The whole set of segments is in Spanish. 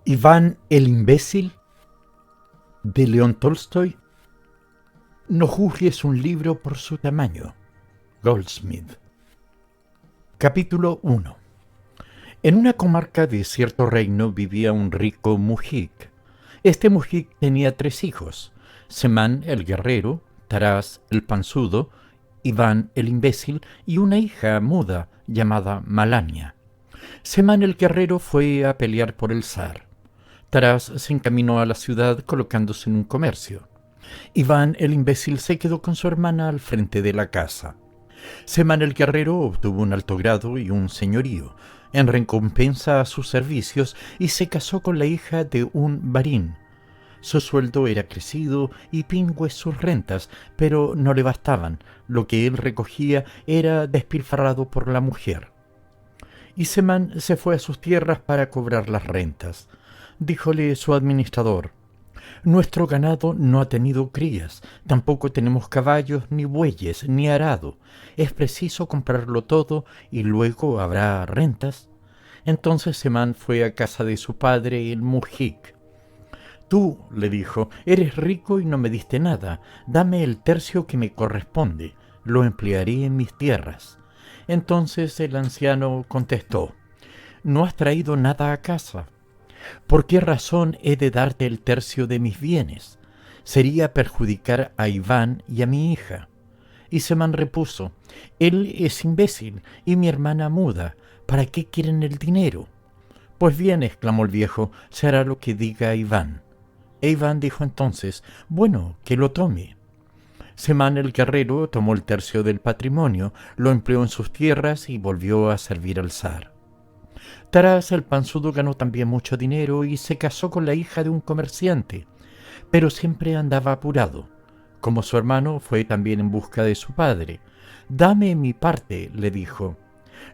Iván el imbécil, de León Tolstoy. No juzgues un libro por su tamaño. Goldsmith. Capítulo 1. En una comarca de cierto reino vivía un rico mujik. Este mujik tenía 3 hijos: Semán el guerrero, Taraz el panzudo, Iván el imbécil, y una hija muda llamada Malania. Semán el guerrero fue a pelear por el zar. Taraz se encaminó a la ciudad colocándose en un comercio. Iván el imbécil se quedó con su hermana al frente de la casa. Semán el guerrero obtuvo un alto grado y un señorío en recompensa a sus servicios y se casó con la hija de un barín. Su sueldo era crecido y pingües sus rentas, pero no le bastaban. Lo que él recogía era despilfarrado por la mujer. Y Semán se fue a sus tierras para cobrar las rentas. Díjole su administrador: «Nuestro ganado no ha tenido crías, tampoco tenemos caballos, ni bueyes, ni arado. Es preciso comprarlo todo y luego habrá rentas». Entonces Semán fue a casa de su padre, el mujik. «Tú», le dijo, «eres rico y no me diste nada. Dame el tercio que me corresponde. Lo emplearé en mis tierras». Entonces el anciano contestó: «No has traído nada a casa. ¿Por qué razón he de darte el tercio de mis bienes? Sería perjudicar a Iván y a mi hija». Y Semán repuso: «Él es imbécil y mi hermana muda. ¿Para qué quieren el dinero?». «Pues bien», exclamó el viejo, «se hará lo que diga Iván». E Iván dijo entonces: «Bueno, que lo tome». Semán el guerrero tomó el tercio del patrimonio, lo empleó en sus tierras y volvió a servir al zar. Taraz el panzudo ganó también mucho dinero y se casó con la hija de un comerciante, pero siempre andaba apurado. Como su hermano, fue también en busca de su padre. «Dame mi parte», le dijo.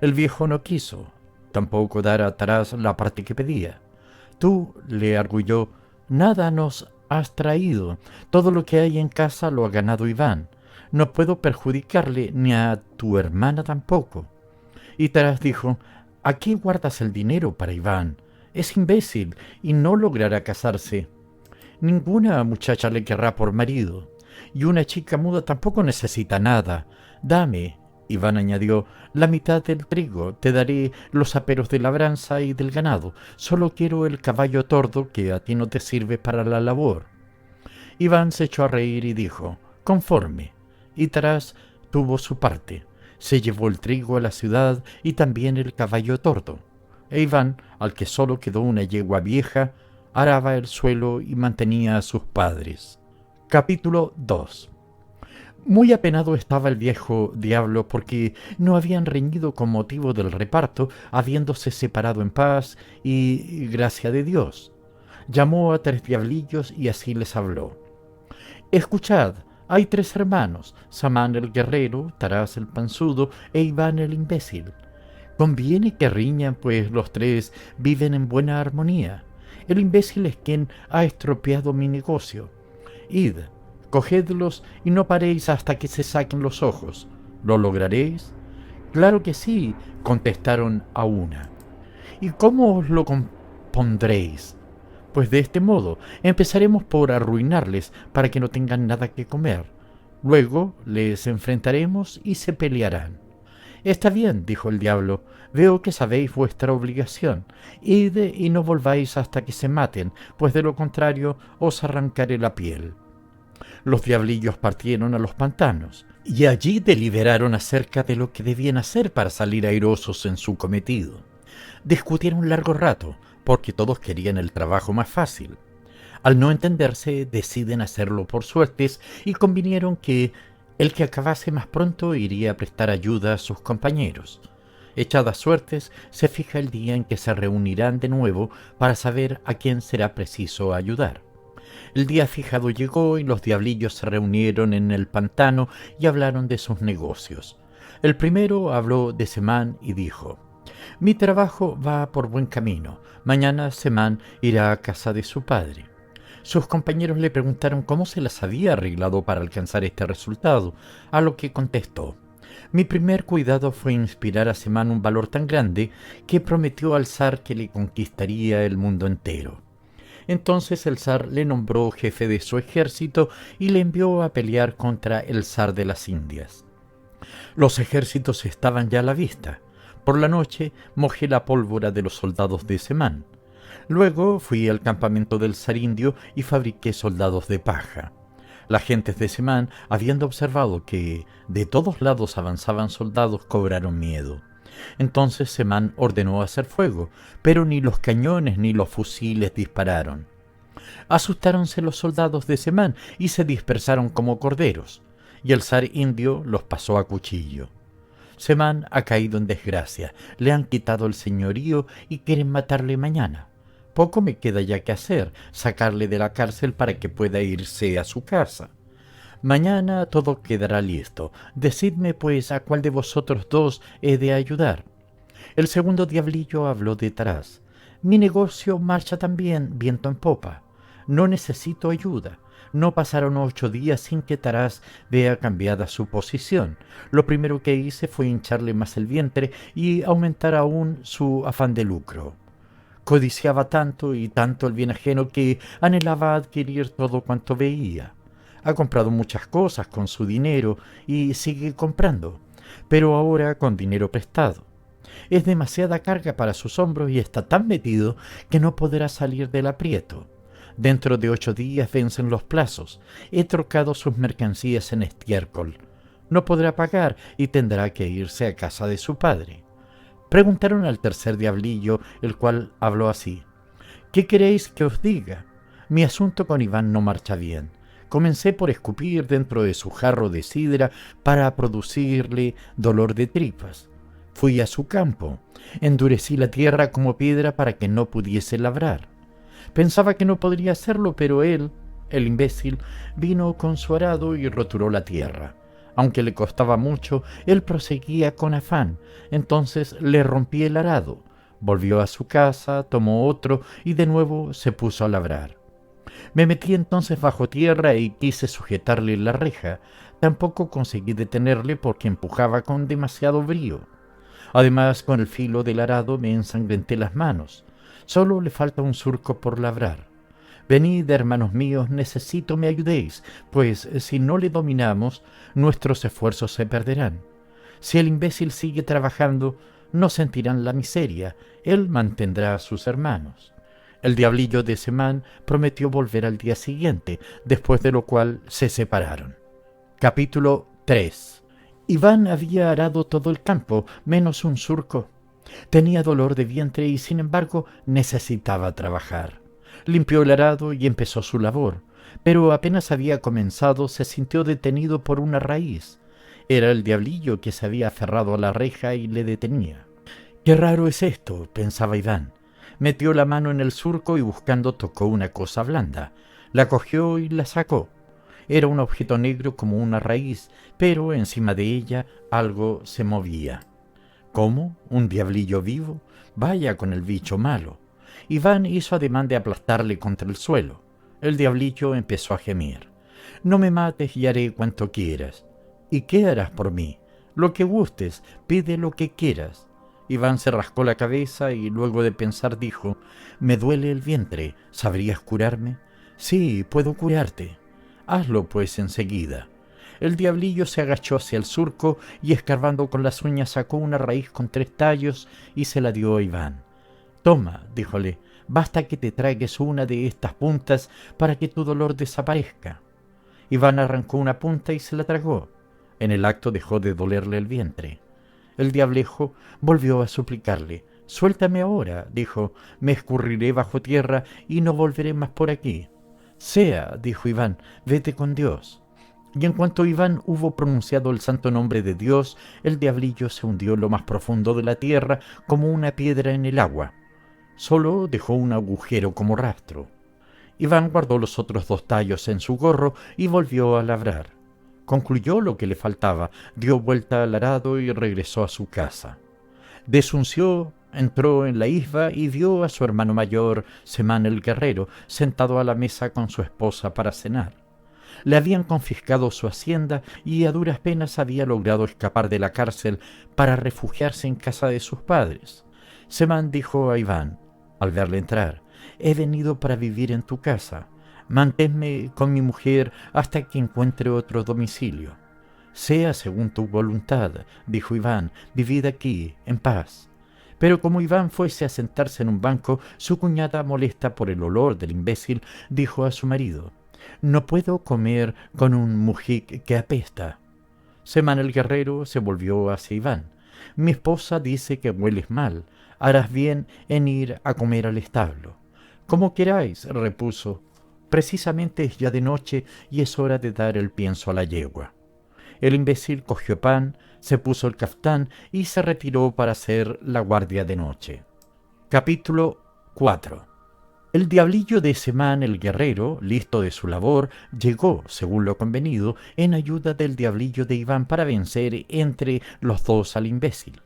El viejo no quiso tampoco dar a Taraz la parte que pedía. «Tú», le arguyó, «nada nos has traído. Todo lo que hay en casa lo ha ganado Iván. No puedo perjudicarle, ni a tu hermana tampoco». Y Taraz dijo: «Aquí guardas el dinero para Iván. Es imbécil y no logrará casarse. Ninguna muchacha le querrá por marido. Y una chica muda tampoco necesita nada. Dame», Iván añadió, «la mitad del trigo. Te daré los aperos de labranza y del ganado. Solo quiero el caballo tordo, que a ti no te sirve para la labor». Iván se echó a reír y dijo: «Conforme». Y Taraz tuvo su parte. Se llevó el trigo a la ciudad y también el caballo tordo. E Iván, al que solo quedó una yegua vieja, araba el suelo y mantenía a sus padres. Capítulo 2. Muy apenado estaba el viejo diablo porque no habían reñido con motivo del reparto, habiéndose separado en paz y gracia de Dios. Llamó a 3 diablillos y así les habló: «Escuchad, hay 3 hermanos, Semán el guerrero, Taraz el panzudo e Iván el imbécil. Conviene que riñan, pues los 3 viven en buena armonía. El imbécil es quien ha estropeado mi negocio. Id, cogedlos y no paréis hasta que se saquen los ojos. ¿Lo lograréis?». «Claro que sí», contestaron a una. «¿Y cómo os lo compondréis?». «Pues de este modo: empezaremos por arruinarles para que no tengan nada que comer. Luego les enfrentaremos y se pelearán». «Está bien», dijo el diablo, «veo que sabéis vuestra obligación. Id y no volváis hasta que se maten, pues de lo contrario os arrancaré la piel». Los diablillos partieron a los pantanos y allí deliberaron acerca de lo que debían hacer para salir airosos en su cometido. Discutieron largo rato, porque todos querían el trabajo más fácil. Al no entenderse, deciden hacerlo por suertes y convinieron que el que acabase más pronto iría a prestar ayuda a sus compañeros. Echadas suertes, se fija el día en que se reunirán de nuevo para saber a quién será preciso ayudar. El día fijado llegó y los diablillos se reunieron en el pantano y hablaron de sus negocios. El primero habló de Semán y dijo: «Mi trabajo va por buen camino. Mañana Semán irá a casa de su padre». Sus compañeros le preguntaron cómo se las había arreglado para alcanzar este resultado, a lo que contestó: Mi primer cuidado fue inspirar a Semán un valor tan grande que prometió al zar que le conquistaría el mundo entero. Entonces el zar le nombró jefe de su ejército y le envió a pelear contra el zar de las Indias. Los ejércitos estaban ya a la vista. Por la noche mojé la pólvora de los soldados de Semán. Luego fui al campamento del zar indio y fabriqué soldados de paja. Las gentes de Semán, habiendo observado que de todos lados avanzaban soldados, cobraron miedo. Entonces Semán ordenó hacer fuego, pero ni los cañones ni los fusiles dispararon. Asustáronse los soldados de Semán y se dispersaron como corderos, y el zar indio los pasó a cuchillo. Semán ha caído en desgracia, le han quitado el señorío y quieren matarle mañana. Poco me queda ya que hacer, sacarle de la cárcel para que pueda irse a su casa. Mañana todo quedará listo. Decidme, pues, a cuál de vosotros dos he de ayudar. El segundo diablillo habló de Taraz. Mi negocio marcha también viento en popa. No necesito ayuda. No pasaron 8 días sin que Taraz vea cambiada su posición. Lo primero que hice fue hincharle más el vientre y aumentar aún su afán de lucro. Codiciaba tanto y tanto el bien ajeno que anhelaba adquirir todo cuanto veía. Ha comprado muchas cosas con su dinero y sigue comprando, pero ahora con dinero prestado. Es demasiada carga para sus hombros y está tan metido que no podrá salir del aprieto. Dentro de 8 días vencen los plazos. He trocado sus mercancías en estiércol. No podrá pagar y tendrá que irse a casa de su padre. Preguntaron al tercer diablillo, el cual habló así. ¿Qué queréis que os diga? Mi asunto con Iván no marcha bien. Comencé por escupir dentro de su jarro de sidra para producirle dolor de tripas. Fui a su campo, endurecí la tierra como piedra para que no pudiese labrar. Pensaba que no podría hacerlo, pero él, el imbécil, vino con su arado y roturó la tierra. Aunque le costaba mucho, él proseguía con afán. Entonces le rompí el arado. Volvió a su casa, tomó otro y de nuevo se puso a labrar. Me metí entonces bajo tierra y quise sujetarle la reja. Tampoco conseguí detenerle porque empujaba con demasiado brío. Además, con el filo del arado me ensangrenté las manos. Solo le falta un surco por labrar. Venid, hermanos míos, necesito me ayudéis, pues si no le dominamos, nuestros esfuerzos se perderán. Si el imbécil sigue trabajando, no sentirán la miseria, él mantendrá a sus hermanos. El diablillo de Semán prometió volver al día siguiente, después de lo cual se separaron. Capítulo 3. Iván había arado todo el campo, menos un surco. Tenía dolor de vientre y, sin embargo, necesitaba trabajar. Limpió el arado y empezó su labor, pero apenas había comenzado se sintió detenido por una raíz. Era el diablillo que se había aferrado a la reja y le detenía. «Qué raro es esto», pensaba Iván. Metió la mano en el surco y buscando tocó una cosa blanda. La cogió y la sacó. Era un objeto negro como una raíz, pero encima de ella algo se movía. ¿Cómo? ¿Un diablillo vivo? Vaya con el bicho malo. Iván hizo ademán de aplastarle contra el suelo. El diablillo empezó a gemir. «No me mates y haré cuanto quieras». «¿Y qué harás por mí?» «Lo que gustes, pide lo que quieras». Iván se rascó la cabeza y luego de pensar dijo: «Me duele el vientre, ¿sabrías curarme?» «Sí, puedo curarte». «Hazlo pues enseguida». El diablillo se agachó hacia el surco y escarbando con las uñas sacó una raíz con 3 tallos y se la dio a Iván. «Toma», díjole, «basta que te tragues una de estas puntas para que tu dolor desaparezca». Iván arrancó una punta y se la tragó. En el acto dejó de dolerle el vientre. El diablejo volvió a suplicarle. «Suéltame ahora», dijo, «me escurriré bajo tierra y no volveré más por aquí». «Sea», dijo Iván, «vete con Dios». Y en cuanto Iván hubo pronunciado el santo nombre de Dios, el diablillo se hundió en lo más profundo de la tierra como una piedra en el agua. Solo dejó un agujero como rastro. Iván guardó los otros 2 tallos en su gorro y volvió a labrar. Concluyó lo que le faltaba, dio vuelta al arado y regresó a su casa. Desunció, entró en la isba y vio a su hermano mayor, Semán el guerrero, sentado a la mesa con su esposa para cenar. Le habían confiscado su hacienda y a duras penas había logrado escapar de la cárcel para refugiarse en casa de sus padres. Semán dijo a Iván, al verle entrar: «He venido para vivir en tu casa. Manténme con mi mujer hasta que encuentre otro domicilio». «Sea según tu voluntad», dijo Iván, «vivid aquí, en paz». Pero como Iván fuese a sentarse en un banco, su cuñada, molesta por el olor del imbécil, dijo a su marido: «No puedo comer con un mujic que apesta». Semán el guerrero se volvió hacia Iván. «Mi esposa dice que hueles mal. Harás bien en ir a comer al establo». «Como queráis», repuso. «Precisamente es ya de noche y es hora de dar el pienso a la yegua». El imbécil cogió pan, se puso el caftán y se retiró para hacer la guardia de noche. Capítulo 4. El diablillo de Semán el guerrero, listo de su labor, llegó, según lo convenido, en ayuda del diablillo de Iván para vencer entre los dos al imbécil.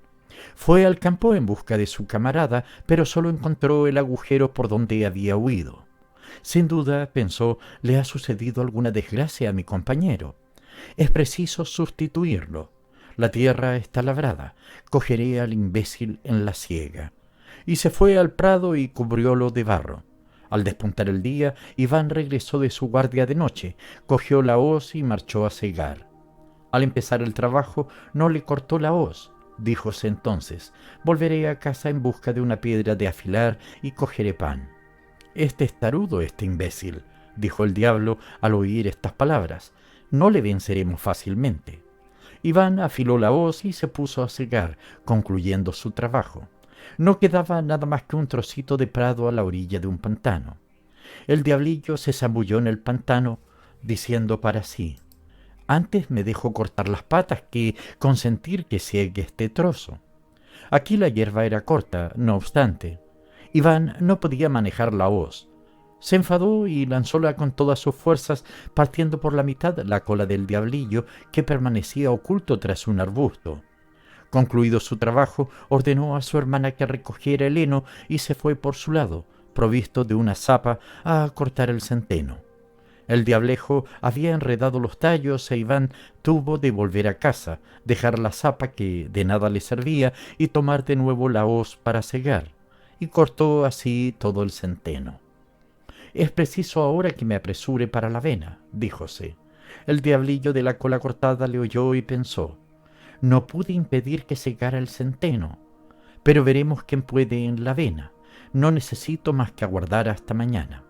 Fue al campo en busca de su camarada, pero solo encontró el agujero por donde había huido. Sin duda, pensó, le ha sucedido alguna desgracia a mi compañero. Es preciso sustituirlo. La tierra está labrada. Cogeré al imbécil en la siega. Y se fue al prado y cubriólo de barro. Al despuntar el día, Iván regresó de su guardia de noche, cogió la hoz y marchó a segar. Al empezar el trabajo, no le cortó la hoz. Díjose entonces: «Volveré a casa en busca de una piedra de afilar y cogeré pan». «Es testarudo este imbécil», dijo el diablo al oír estas palabras. «No le venceremos fácilmente». Iván afiló la hoz y se puso a segar, concluyendo su trabajo. No quedaba nada más que un trocito de prado a la orilla de un pantano. El diablillo se zambulló en el pantano, diciendo para sí: «Antes me dejo cortar las patas que consentir que siegue este trozo». Aquí la hierba era corta, no obstante. Iván no podía manejar la hoz. Se enfadó y lanzóla con todas sus fuerzas, partiendo por la mitad la cola del diablillo, que permanecía oculto tras un arbusto. Concluido su trabajo, ordenó a su hermana que recogiera el heno y se fue por su lado, provisto de una zapa, a cortar el centeno. El diablejo había enredado los tallos e Iván tuvo de volver a casa, dejar la zapa que de nada le servía y tomar de nuevo la hoz para segar, y cortó así todo el centeno. «Es preciso ahora que me apresure para la avena», díjose. El diablillo de la cola cortada le oyó y pensó: «No pude impedir que segara el centeno, pero veremos quién puede en la avena. No necesito más que aguardar hasta mañana».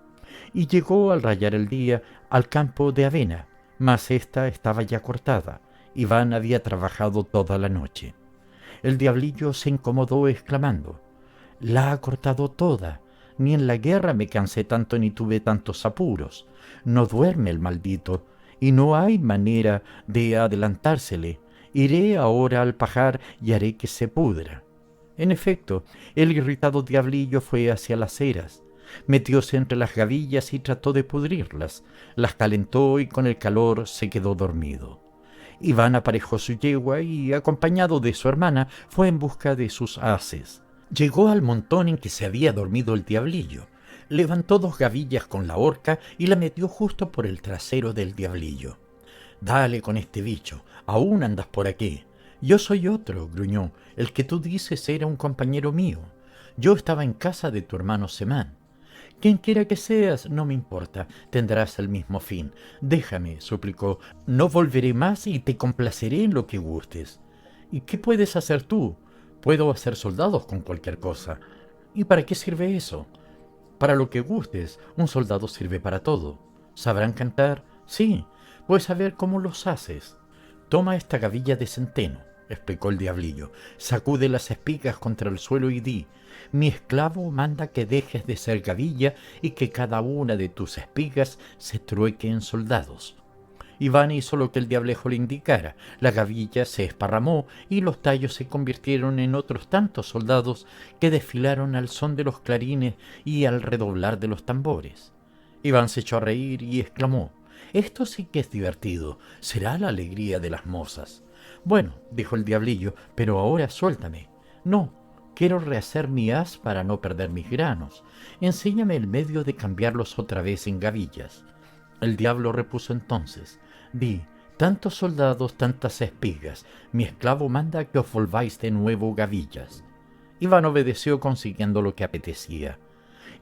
Y llegó al rayar el día al campo de avena, mas ésta estaba ya cortada. Iván había trabajado toda la noche. El diablillo se incomodó exclamando: «La ha cortado toda. Ni en la guerra me cansé tanto ni tuve tantos apuros. No duerme el maldito, y no hay manera de adelantársele. Iré ahora al pajar y haré que se pudra». En efecto, el irritado diablillo fue hacia las eras, metióse entre las gavillas y trató de pudrirlas, las calentó y con el calor se quedó dormido. Iván aparejó su yegua y, acompañado de su hermana, fue en busca de sus haces. Llegó al montón en que se había dormido el diablillo, levantó 2 gavillas con la horca y la metió justo por el trasero del diablillo. «Dale con este bicho, aún andas por aquí». «Yo soy otro», gruñó, «el que tú dices era un compañero mío. Yo estaba en casa de tu hermano Semán». «Quien quiera que seas, no me importa, tendrás el mismo fin. Déjame», suplicó, «no volveré más y te complaceré en lo que gustes». «¿Y qué puedes hacer tú?» «Puedo hacer soldados con cualquier cosa». «¿Y para qué sirve eso?» «Para lo que gustes, un soldado sirve para todo». «¿Sabrán cantar?» «Sí». «Pues a ver cómo los haces». «Toma esta gavilla de centeno», explicó el diablillo, «sacude las espigas contra el suelo y di: mi esclavo manda que dejes de ser gavilla y que cada una de tus espigas se trueque en soldados». Iván hizo lo que el diablejo le indicara. La gavilla se esparramó y los tallos se convirtieron en otros tantos soldados que desfilaron al son de los clarines y al redoblar de los tambores. Iván se echó a reír y exclamó: «Esto sí que es divertido. Será la alegría de las mozas». «Bueno», dijo el diablillo, «pero ahora suéltame». «No, quiero rehacer mi haz para no perder mis granos. Enséñame el medio de cambiarlos otra vez en gavillas». El diablo repuso entonces: di, tantos soldados, tantas espigas, mi esclavo manda que os volváis de nuevo gavillas. Iván obedeció, consiguiendo lo que apetecía.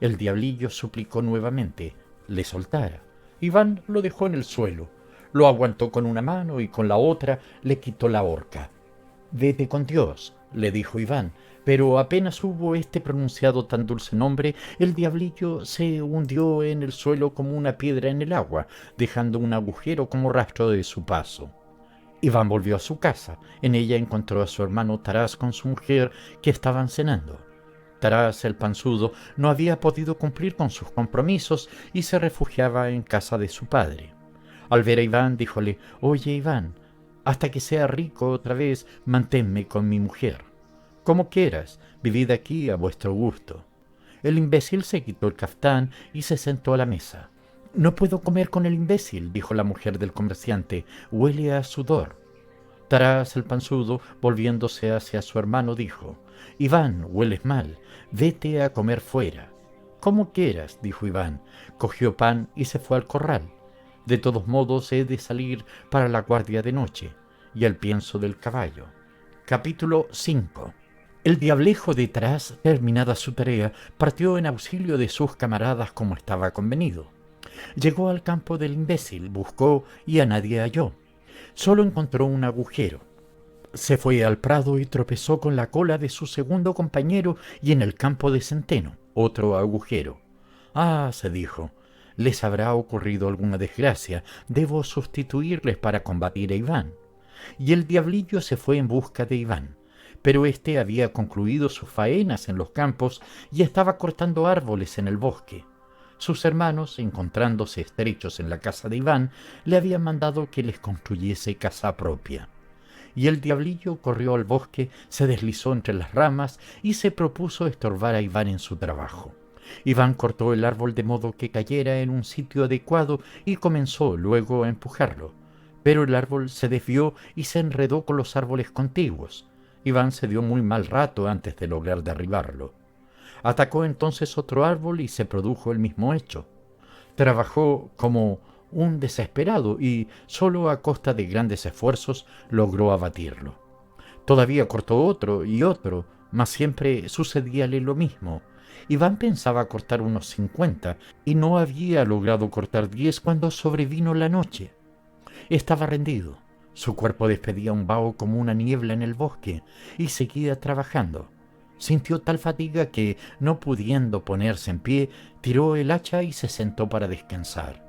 El diablillo suplicó nuevamente le soltara. Iván lo dejó en el suelo, lo aguantó con una mano y con la otra le quitó la horca. Vete con Dios, le dijo Iván, pero apenas hubo pronunciado tan dulce nombre, el diablillo se hundió en el suelo como una piedra en el agua, dejando un agujero como rastro de su paso. Iván volvió a su casa. En ella encontró a su hermano Tarás con su mujer, que estaban cenando. Tarás, el panzudo, no había podido cumplir con sus compromisos y se refugiaba en casa de su padre. Al ver a Iván, díjole: «Oye, Iván, hasta que sea rico otra vez, manténme con mi mujer. Como quieras, vivid aquí a vuestro gusto». El imbécil se quitó el caftán y se sentó a la mesa. «No puedo comer con el imbécil», dijo la mujer del comerciante, «huele a sudor». Tarás, el panzudo, volviéndose hacia su hermano, dijo: «Iván, hueles mal, vete a comer fuera». «Como quieras», dijo Iván, cogió pan y se fue al corral. «De todos modos he de salir para la guardia de noche y el pienso del caballo». Capítulo 5. El diablejo de Tarás, terminada su tarea, partió en auxilio de sus camaradas como estaba convenido. Llegó al campo del imbécil, buscó y a nadie halló. Solo encontró un agujero. Se fue al prado y tropezó con la cola de su segundo compañero, y en el campo de centeno, otro agujero. «Ah», se dijo, «les habrá ocurrido alguna desgracia, debo sustituirles para combatir a Iván». Y el diablillo se fue en busca de Iván, pero éste había concluido sus faenas en los campos y estaba cortando árboles en el bosque. Sus hermanos, encontrándose estrechos en la casa de Iván, le habían mandado que les construyese casa propia. Y el diablillo corrió al bosque, se deslizó entre las ramas y se propuso estorbar a Iván en su trabajo. Iván cortó el árbol de modo que cayera en un sitio adecuado y comenzó luego a empujarlo. Pero el árbol se desvió y se enredó con los árboles contiguos. Iván se dio muy mal rato antes de lograr derribarlo. Atacó entonces otro árbol y se produjo el mismo hecho. Trabajó como un desesperado y, solo a costa de grandes esfuerzos, logró abatirlo. Todavía cortó otro y otro, mas siempre sucedíale lo mismo. Iván pensaba cortar unos 50 y no había logrado cortar 10 cuando sobrevino la noche. Estaba rendido. Su cuerpo despedía un vaho como una niebla en el bosque y seguía trabajando. Sintió tal fatiga que, no pudiendo ponerse en pie, tiró el hacha y se sentó para descansar.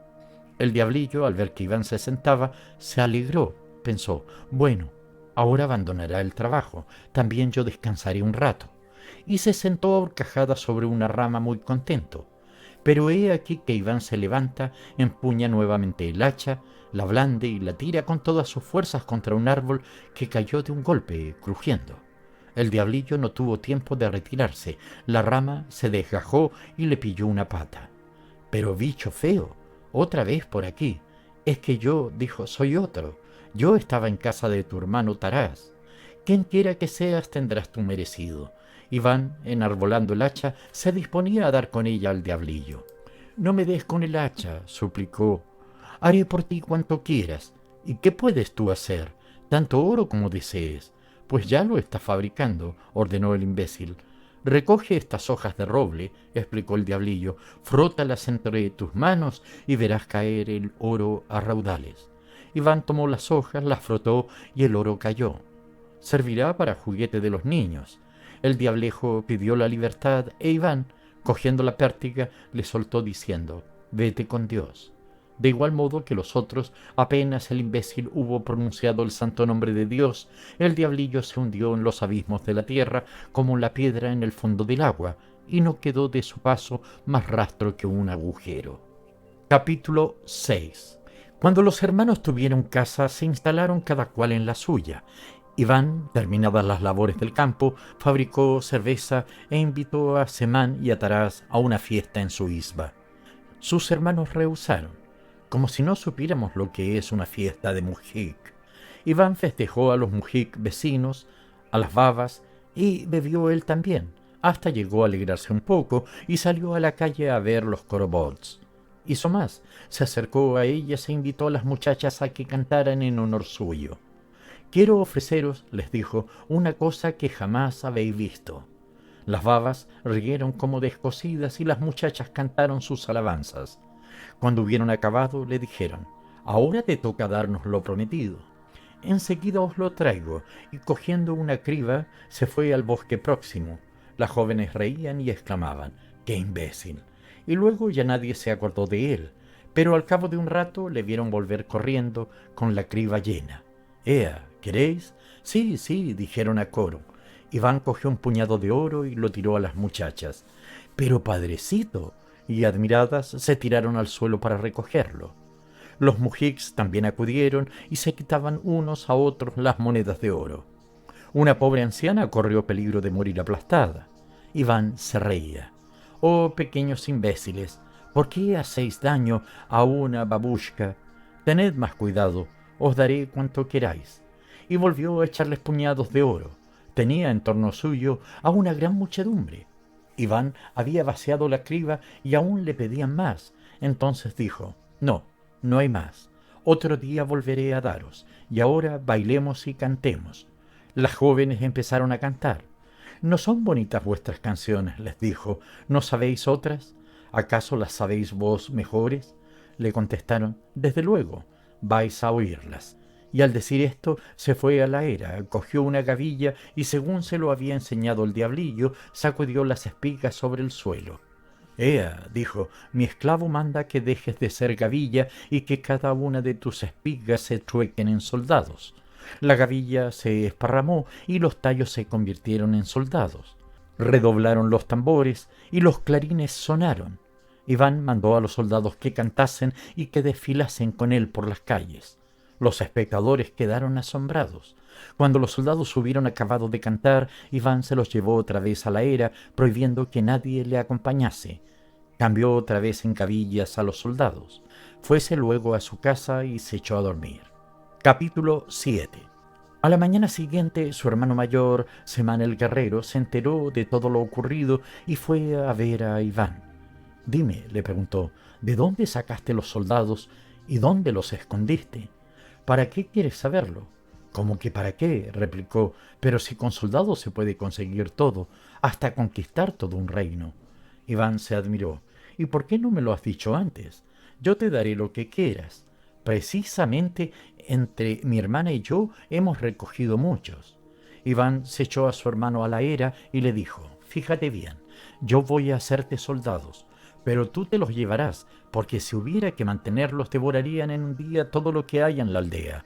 El diablillo, al ver que Iván se sentaba, se alegró. Pensó: «Bueno, ahora abandonará el trabajo, también yo descansaré un rato». Y se sentó a horcajada sobre una rama muy contento. Pero he aquí que Iván se levanta, empuña nuevamente el hacha, la blande y la tira con todas sus fuerzas contra un árbol que cayó de un golpe, crujiendo. El diablillo no tuvo tiempo de retirarse. La rama se desgajó y le pilló una pata. «Pero bicho feo, otra vez por aquí». «Es que yo», dijo, «soy otro. Yo estaba en casa de tu hermano Tarás. Quien quiera que seas tendrás tu merecido». Iván, enarbolando el hacha, se disponía a dar con ella al diablillo. «No me des con el hacha», suplicó. «Haré por ti cuanto quieras. ¿Y qué puedes tú hacer? Tanto oro como desees». «Pues ya lo estás fabricando», ordenó el imbécil. «Recoge estas hojas de roble», explicó el diablillo, «frótalas entre tus manos y verás caer el oro a raudales». Iván tomó las hojas, las frotó y el oro cayó. «Servirá para juguete de los niños». El diablejo pidió la libertad e Iván, cogiendo la pértiga, le soltó diciendo: «Vete con Dios». De igual modo que los otros, apenas el imbécil hubo pronunciado el santo nombre de Dios, el diablillo se hundió en los abismos de la tierra como la piedra en el fondo del agua, y no quedó de su paso más rastro que un agujero. Capítulo 6. Cuando los hermanos tuvieron casa, se instalaron cada cual en la suya. Iván, terminadas las labores del campo, fabricó cerveza e invitó a Semán y a Tarás a una fiesta en su isba. Sus hermanos rehusaron, como si no supiéramos lo que es una fiesta de mujik. Iván festejó a los mujik vecinos, a las babas, y bebió él también, hasta llegó a alegrarse un poco y salió a la calle a ver los corobots. Hizo más, se acercó a ellas e invitó a las muchachas a que cantaran en honor suyo. «Quiero ofreceros», les dijo, «una cosa que jamás habéis visto». Las babas rieron como descosidas y las muchachas cantaron sus alabanzas. Cuando hubieron acabado, le dijeron: «Ahora te toca darnos lo prometido». «Enseguida os lo traigo», y cogiendo una criba, se fue al bosque próximo. Las jóvenes reían y exclamaban: «¡Qué imbécil!». Y luego ya nadie se acordó de él, pero al cabo de un rato le vieron volver corriendo con la criba llena. «Ea, ¿queréis?». «Sí, sí», dijeron a coro. Iván cogió un puñado de oro y lo tiró a las muchachas. «¡Pero padrecito!», y admiradas se tiraron al suelo para recogerlo. Los mujiks también acudieron y se quitaban unos a otros las monedas de oro. Una pobre anciana corrió peligro de morir aplastada. Iván se reía. «Oh, pequeños imbéciles, ¿por qué hacéis daño a una babushka? Tened más cuidado, os daré cuanto queráis». Y volvió a echarles puñados de oro. Tenía en torno suyo a una gran muchedumbre. Iván había vaciado la criba y aún le pedían más. Entonces dijo: «No, no hay más. Otro día volveré a daros, y ahora bailemos y cantemos». Las jóvenes empezaron a cantar. «¿No son bonitas vuestras canciones?», les dijo. «¿No sabéis otras? ¿Acaso las sabéis vos mejores?». Le contestaron: «Desde luego, vais a oírlas». Y al decir esto se fue a la era, cogió una gavilla y, según se lo había enseñado el diablillo, sacudió las espigas sobre el suelo. «Ea», dijo, «mi esclavo manda que dejes de ser gavilla y que cada una de tus espigas se truequen en soldados». La gavilla se esparramó y los tallos se convirtieron en soldados. Redoblaron los tambores y los clarines sonaron. Iván mandó a los soldados que cantasen y que desfilasen con él por las calles. Los espectadores quedaron asombrados. Cuando los soldados hubieron acabado de cantar, Iván se los llevó otra vez a la era, prohibiendo que nadie le acompañase. Cambió otra vez en gavillas a los soldados. Fuese luego a su casa y se echó a dormir. Capítulo 7. A la mañana siguiente, su hermano mayor, Semán el Guerrero, se enteró de todo lo ocurrido y fue a ver a Iván. «Dime», le preguntó, «¿de dónde sacaste los soldados y dónde los escondiste? ¿Para qué quieres saberlo?». «¿Cómo que para qué?», replicó, «pero si con soldados se puede conseguir todo, hasta conquistar todo un reino». Iván se admiró. «¿Y por qué no me lo has dicho antes? Yo te daré lo que quieras. Precisamente entre mi hermana y yo hemos recogido muchos». Iván se echó a su hermano a la era y le dijo: «Fíjate bien, yo voy a hacerte soldados, pero tú te los llevarás, porque si hubiera que mantenerlos devorarían en un día todo lo que hay en la aldea».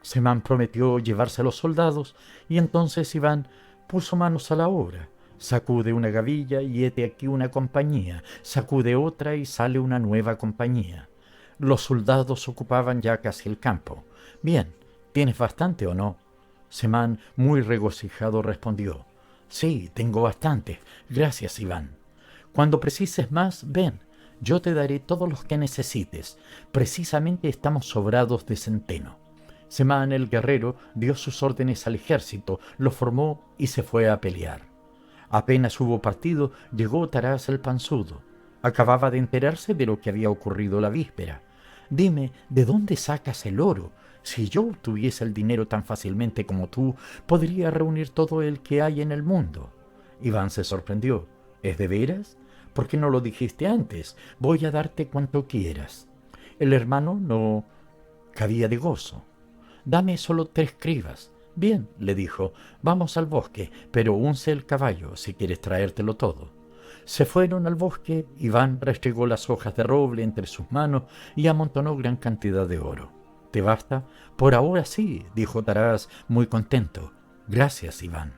Semán prometió llevarse a los soldados, y entonces Iván puso manos a la obra. Sacude una gavilla y hete aquí una compañía, sacude otra y sale una nueva compañía. Los soldados ocupaban ya casi el campo. «Bien, ¿tienes bastante o no?». Semán, muy regocijado, respondió: «Sí, tengo bastante. Gracias, Iván. Cuando precises más, ven, yo te daré todos los que necesites. Precisamente estamos sobrados de centeno». Semán el Guerrero dio sus órdenes al ejército, lo formó y se fue a pelear. Apenas hubo partido, llegó Taraz el Panzudo. Acababa de enterarse de lo que había ocurrido la víspera. «Dime, ¿de dónde sacas el oro? Si yo obtuviese el dinero tan fácilmente como tú, podría reunir todo el que hay en el mundo». Iván se sorprendió. «¿Es de veras? ¿Por qué no lo dijiste antes? Voy a darte cuanto quieras». El hermano no cabía de gozo. «Dame solo 3 cribas». «Bien», le dijo, «vamos al bosque, pero unce el caballo si quieres traértelo todo». Se fueron al bosque. Iván restregó las hojas de roble entre sus manos y amontonó gran cantidad de oro. «¿Te basta?». «Por ahora sí», dijo Taraz, muy contento. «Gracias, Iván».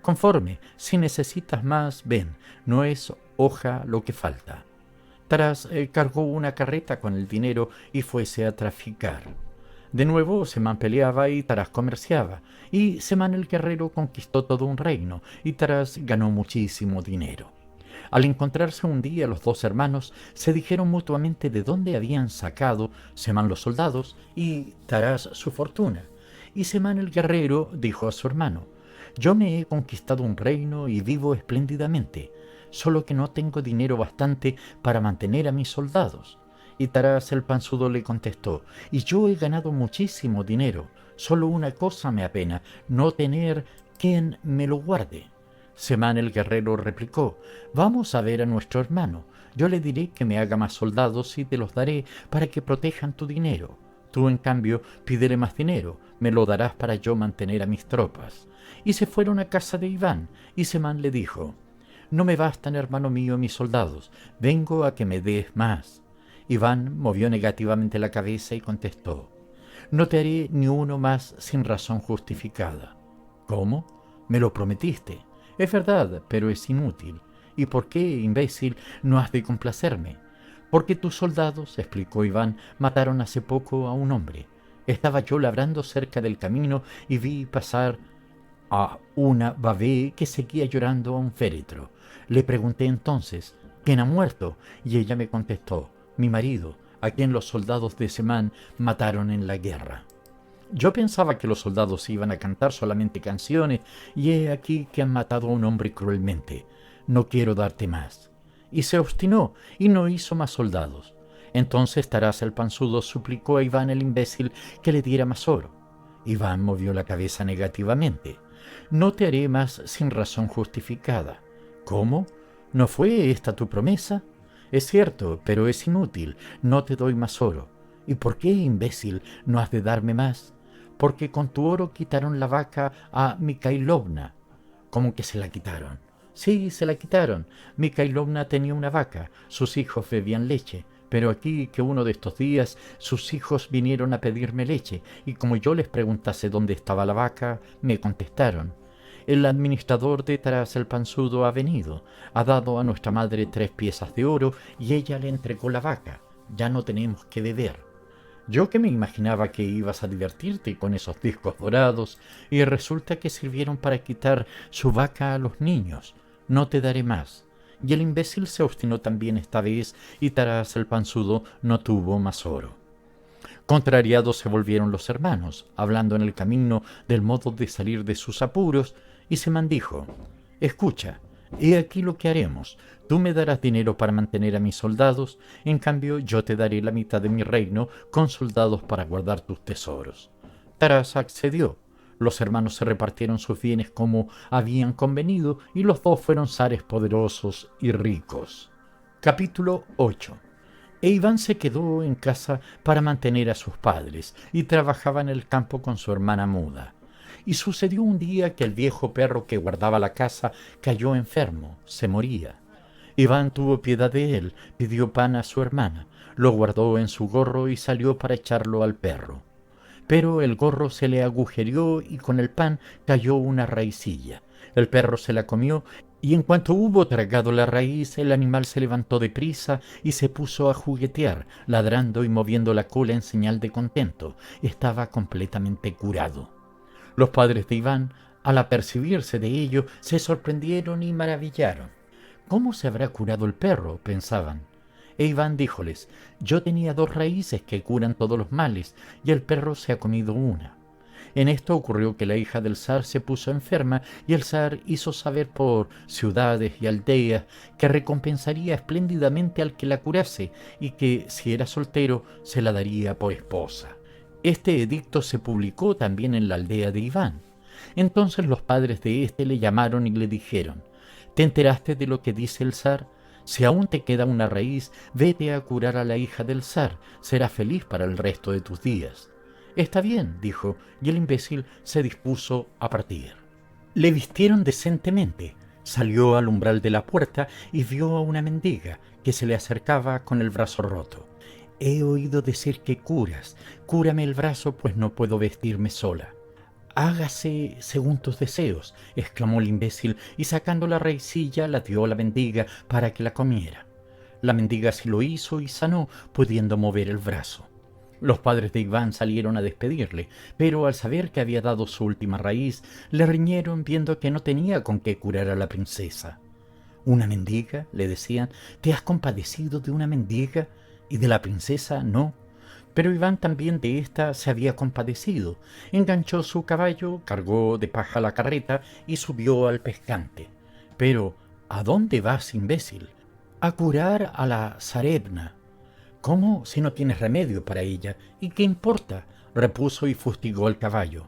«Conforme, si necesitas más, ven, no es hoja lo que falta». Taraz cargó una carreta con el dinero y fuese a traficar. De nuevo Semán peleaba y Taraz comerciaba, y Semán el Guerrero conquistó todo un reino, y Taraz ganó muchísimo dinero. Al encontrarse un día los dos hermanos, se dijeron mutuamente de dónde habían sacado Semán los soldados y Taraz su fortuna. Y Semán el Guerrero dijo a su hermano: «Yo me he conquistado un reino y vivo espléndidamente, solo que no tengo dinero bastante para mantener a mis soldados». Y Taras el panzudo le contestó: y yo he ganado muchísimo dinero, solo una cosa me apena, no tener quien me lo guarde. Semán el guerrero replicó: vamos a ver a nuestro hermano, yo le diré que me haga más soldados y te los daré para que protejan tu dinero. Tú, en cambio, pídele más dinero, me lo darás para yo mantener a mis tropas. Y se fueron a casa de Iván, y Semán le dijo: no me bastan, hermano mío, mis soldados, vengo a que me des más. Iván movió negativamente la cabeza y contestó: no te haré ni uno más sin razón justificada. ¿Cómo? Me lo prometiste. Es verdad, pero es inútil. ¿Y por qué, imbécil, no has de complacerme? Porque tus soldados, explicó Iván, mataron hace poco a un hombre. Estaba yo labrando cerca del camino y vi pasar a una babé que seguía llorando a un féretro. Le pregunté entonces: ¿quién ha muerto? Y ella me contestó: mi marido, a quien los soldados de Semán mataron en la guerra. Yo pensaba que los soldados iban a cantar solamente canciones, y he aquí que han matado a un hombre cruelmente. No quiero darte más. Y se obstinó, y no hizo más soldados. Entonces Taras el panzudo suplicó a Iván el imbécil que le diera más oro. Iván movió la cabeza negativamente. No te haré más sin razón justificada. ¿Cómo? ¿No fue esta tu promesa? Es cierto, pero es inútil, no te doy más oro. ¿Y por qué, imbécil, no has de darme más? Porque con tu oro quitaron la vaca a Mikhailovna. ¿Cómo que se la quitaron? Sí, se la quitaron. Mikhailovna tenía una vaca, sus hijos bebían leche, pero aquí que uno de estos días sus hijos vinieron a pedirme leche, y como yo les preguntase dónde estaba la vaca, me contestaron: el administrador de Taras el panzudo ha venido, ha dado a nuestra madre 3 piezas de oro y ella le entregó la vaca. Ya no tenemos que beber. Yo que me imaginaba que ibas a divertirte con esos discos dorados, y resulta que sirvieron para quitar su vaca a los niños. No te daré más. Y el imbécil se obstinó también esta vez, y Taras el panzudo no tuvo más oro. Contrariados se volvieron los hermanos, hablando en el camino del modo de salir de sus apuros, y Semán dijo: escucha, he aquí lo que haremos. Tú me darás dinero para mantener a mis soldados, en cambio yo te daré la mitad de mi reino con soldados para guardar tus tesoros. Taras accedió. Los hermanos se repartieron sus bienes como habían convenido, y los dos fueron zares poderosos y ricos. Capítulo 8. E Iván se quedó en casa para mantener a sus padres y trabajaba en el campo con su hermana muda. Y sucedió un día que el viejo perro que guardaba la casa cayó enfermo, se moría. Iván tuvo piedad de él, pidió pan a su hermana, lo guardó en su gorro y salió para echarlo al perro. Pero el gorro se le agujereó y con el pan cayó una raicilla. El perro se la comió, y en cuanto hubo tragado la raíz, el animal se levantó deprisa y se puso a juguetear, ladrando y moviendo la cola en señal de contento. Estaba completamente curado. Los padres de Iván, al apercibirse de ello, se sorprendieron y maravillaron. ¿Cómo se habrá curado el perro?, pensaban. E Iván díjoles: yo tenía 2 raíces que curan todos los males, y el perro se ha comido una. En esto ocurrió que la hija del zar se puso enferma, y el zar hizo saber por ciudades y aldeas que recompensaría espléndidamente al que la curase, y que, si era soltero, se la daría por esposa. Este edicto se publicó también en la aldea de Iván. Entonces los padres de éste le llamaron y le dijeron: ¿te enteraste de lo que dice el zar? Si aún te queda una raíz, vete a curar a la hija del zar, serás feliz para el resto de tus días. Está bien, dijo, y el imbécil se dispuso a partir. Le vistieron decentemente. Salió al umbral de la puerta y vio a una mendiga que se le acercaba con el brazo roto. He oído decir que curas. Cúrame el brazo, pues no puedo vestirme sola. Hágase según tus deseos, exclamó el imbécil, y sacando la raicilla la dio a la mendiga para que la comiera. La mendiga así lo hizo y sanó, pudiendo mover el brazo. Los padres de Iván salieron a despedirle, pero al saber que había dado su última raíz, le riñeron viendo que no tenía con qué curar a la princesa. ¿Una mendiga?, le decían. ¿Te has compadecido de una mendiga y de la princesa no? Pero Iván también de ésta se había compadecido. Enganchó su caballo, cargó de paja la carreta y subió al pescante. Pero, ¿a dónde vas, imbécil? A curar a la Zarevna. ¿Cómo si no tienes remedio para ella? ¿Y qué importa? Repuso y fustigó el caballo.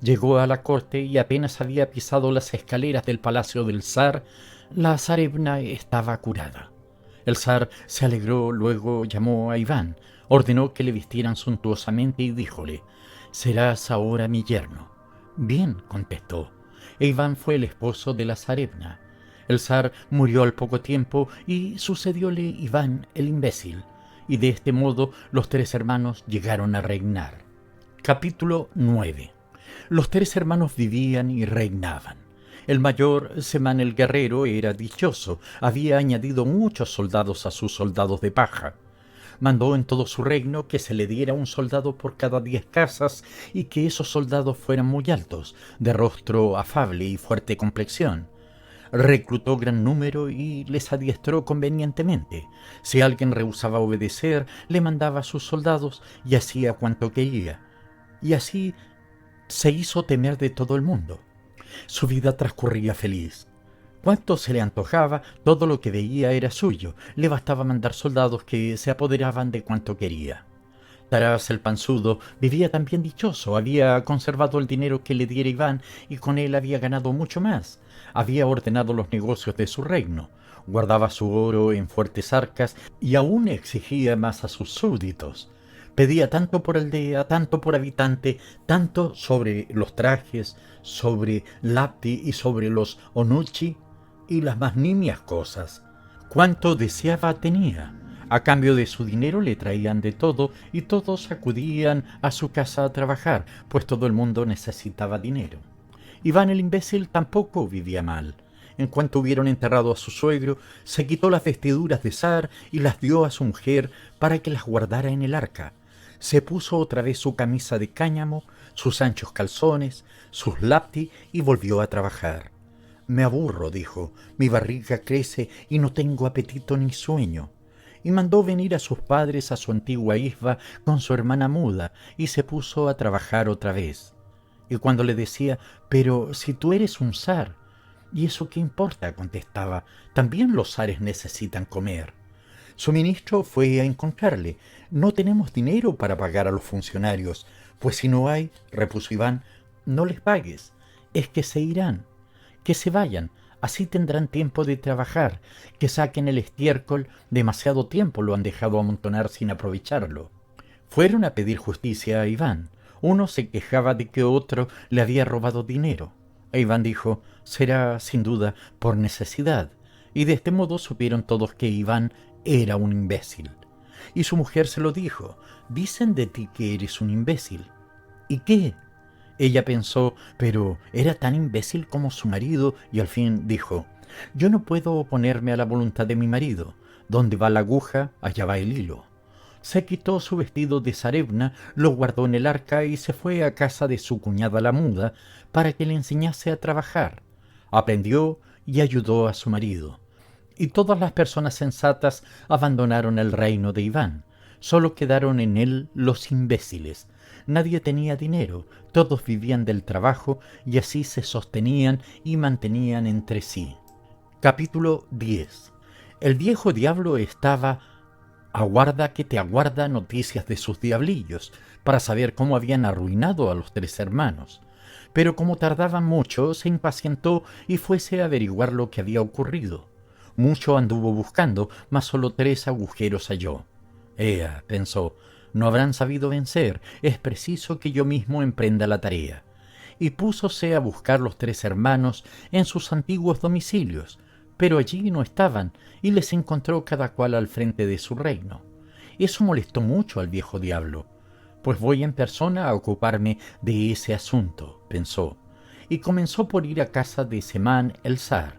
Llegó a la corte y apenas había pisado las escaleras del palacio del zar, la zarevna estaba curada. El zar se alegró, luego llamó a Iván, ordenó que le vistieran suntuosamente y díjole: «Serás ahora mi yerno». «Bien», contestó. E Iván fue el esposo de la zarevna. El zar murió al poco tiempo y sucedióle Iván el imbécil, y de este modo los tres hermanos llegaron a reinar. Capítulo 9. Los tres hermanos vivían y reinaban. El mayor, Semán el guerrero, era dichoso, había añadido muchos soldados a sus soldados de paja. Mandó en todo su reino que se le diera un soldado por cada 10 casas y que esos soldados fueran muy altos, de rostro afable y fuerte complexión. Reclutó gran número y les adiestró convenientemente. Si alguien rehusaba obedecer, le mandaba a sus soldados y hacía cuanto quería. Y así se hizo temer de todo el mundo. Su vida transcurría feliz. Cuanto se le antojaba, todo lo que veía era suyo. Le bastaba mandar soldados que se apoderaban de cuanto quería. Tarás el panzudo vivía también dichoso. Había conservado el dinero que le diera Iván y con él había ganado mucho más. Había ordenado los negocios de su reino. Guardaba su oro en fuertes arcas y aún exigía más a sus súbditos. Pedía tanto por aldea, tanto por habitante, tanto sobre los trajes, sobre Lapti y sobre los Onuchi y las más nimias cosas. Cuanto deseaba tenía. A cambio de su dinero le traían de todo y todos acudían a su casa a trabajar, pues todo el mundo necesitaba dinero. Iván el imbécil tampoco vivía mal. En cuanto hubieron enterrado a su suegro, se quitó las vestiduras de zar y las dio a su mujer para que las guardara en el arca. Se puso otra vez su camisa de cáñamo, sus anchos calzones, sus lapti y volvió a trabajar. «Me aburro», dijo, «mi barriga crece y no tengo apetito ni sueño». Y mandó venir a sus padres a su antigua isba con su hermana muda y se puso a trabajar otra vez. Y cuando le decía: «Pero si tú eres un zar». «¿Y eso qué importa?», contestaba, «también los zares necesitan comer». Su ministro fue a encontrarle. «No tenemos dinero para pagar a los funcionarios». «Pues si no hay», repuso Iván, «no les pagues, es que se irán. Que se vayan, así tendrán tiempo de trabajar, que saquen el estiércol, demasiado tiempo lo han dejado amontonar sin aprovecharlo». Fueron a pedir justicia a Iván. Uno se quejaba de que otro le había robado dinero. E Iván dijo: «Será sin duda por necesidad». Y de este modo supieron todos que Iván era un imbécil. Y su mujer se lo dijo: «Dicen de ti que eres un imbécil». «¿Y qué?». Ella pensó, pero era tan imbécil como su marido, y al fin dijo: «Yo no puedo oponerme a la voluntad de mi marido. Donde va la aguja, allá va el hilo». Se quitó su vestido de zarevna, lo guardó en el arca y se fue a casa de su cuñada la muda para que le enseñase a trabajar. Aprendió y ayudó a su marido. Y todas las personas sensatas abandonaron el reino de Iván. Solo quedaron en él los imbéciles. Nadie tenía dinero, todos vivían del trabajo y así se sostenían y mantenían entre sí. Capítulo 10. El viejo diablo estaba aguarda que te aguarda noticias de sus diablillos, para saber cómo habían arruinado a los tres hermanos. Pero como tardaban mucho, se impacientó y fuese a averiguar lo que había ocurrido. Mucho anduvo buscando, mas solo 3 agujeros halló. «Ea», pensó, «no habrán sabido vencer, es preciso que yo mismo emprenda la tarea». Y púsose a buscar los 3 hermanos en sus antiguos domicilios, pero allí no estaban, y les encontró cada cual al frente de su reino. Eso molestó mucho al viejo diablo. «Pues voy en persona a ocuparme de ese asunto», pensó, y comenzó por ir a casa de Semán el zar.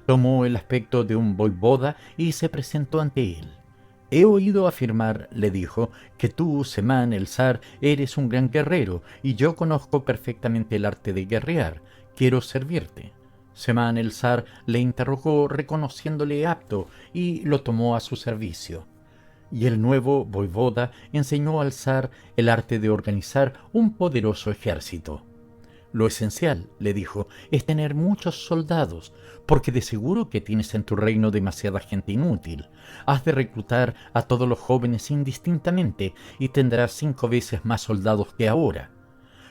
Tomó el aspecto de un voivoda y se presentó ante él. «He oído afirmar», le dijo, «que tú, Semán el zar, eres un gran guerrero, y yo conozco perfectamente el arte de guerrear. Quiero servirte». Semán el zar le interrogó reconociéndole apto y lo tomó a su servicio. Y el nuevo voivoda enseñó al zar el arte de organizar un poderoso ejército. Lo esencial, le dijo, es tener muchos soldados, porque de seguro que tienes en tu reino demasiada gente inútil. Has de reclutar a todos los jóvenes indistintamente y tendrás 5 veces más soldados que ahora.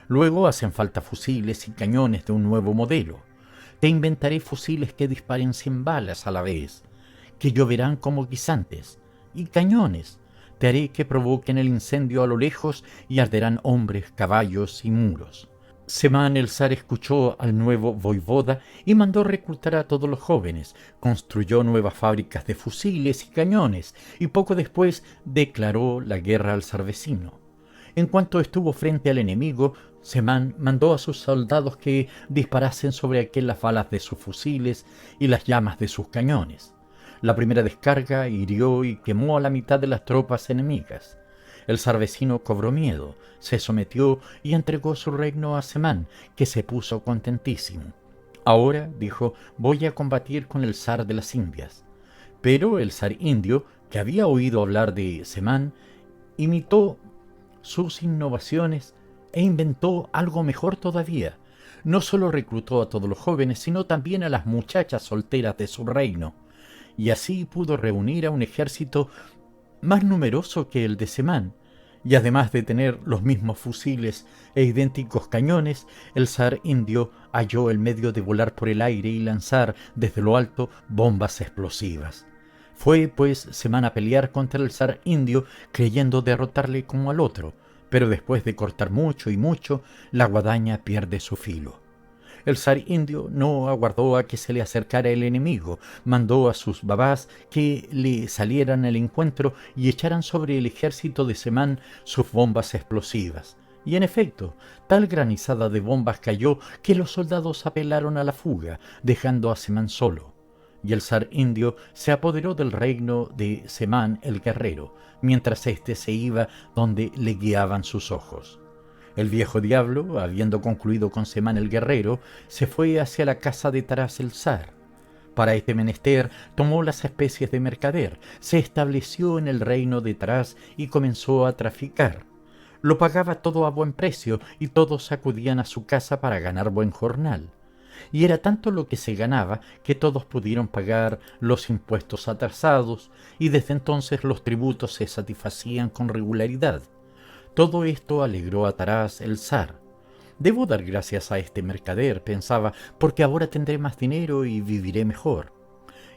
Luego hacen falta fusiles y cañones de un nuevo modelo. Te inventaré fusiles que disparen 100 balas a la vez, que lloverán como guisantes, y cañones. Te haré que provoquen el incendio a lo lejos y arderán hombres, caballos y muros. Semán el zar escuchó al nuevo voivoda y mandó reclutar a todos los jóvenes, construyó nuevas fábricas de fusiles y cañones y poco después declaró la guerra al zar vecino. En cuanto estuvo frente al enemigo, Semán mandó a sus soldados que disparasen sobre aquel las balas de sus fusiles y las llamas de sus cañones. La primera descarga hirió y quemó a la mitad de las tropas enemigas. El zar vecino cobró miedo, se sometió y entregó su reino a Semán, que se puso contentísimo. Ahora, dijo, voy a combatir con el zar de las Indias. Pero el zar indio, que había oído hablar de Semán, imitó sus innovaciones e inventó algo mejor todavía. No solo reclutó a todos los jóvenes, sino también a las muchachas solteras de su reino, y así pudo reunir a un ejército más numeroso que el de Semán, y además de tener los mismos fusiles e idénticos cañones, el zar indio halló el medio de volar por el aire y lanzar desde lo alto bombas explosivas. Fue, pues, Semán a pelear contra el zar indio, creyendo derrotarle como al otro, pero después de cortar mucho y mucho, la guadaña pierde su filo. El zar indio no aguardó a que se le acercara el enemigo, mandó a sus babás que le salieran al encuentro y echaran sobre el ejército de Semán sus bombas explosivas. Y en efecto, tal granizada de bombas cayó que los soldados apelaron a la fuga, dejando a Semán solo. Y el zar indio se apoderó del reino de Semán el guerrero, mientras éste se iba donde le guiaban sus ojos. El viejo diablo, habiendo concluido con Semán el guerrero, se fue hacia la casa de Taraz el zar. Para este menester tomó las especies de mercader, se estableció en el reino de Taraz y comenzó a traficar. Lo pagaba todo a buen precio y todos acudían a su casa para ganar buen jornal. Y era tanto lo que se ganaba que todos pudieron pagar los impuestos atrasados y desde entonces los tributos se satisfacían con regularidad. Todo esto alegró a Taraz el zar. Debo dar gracias a este mercader, pensaba, porque ahora tendré más dinero y viviré mejor.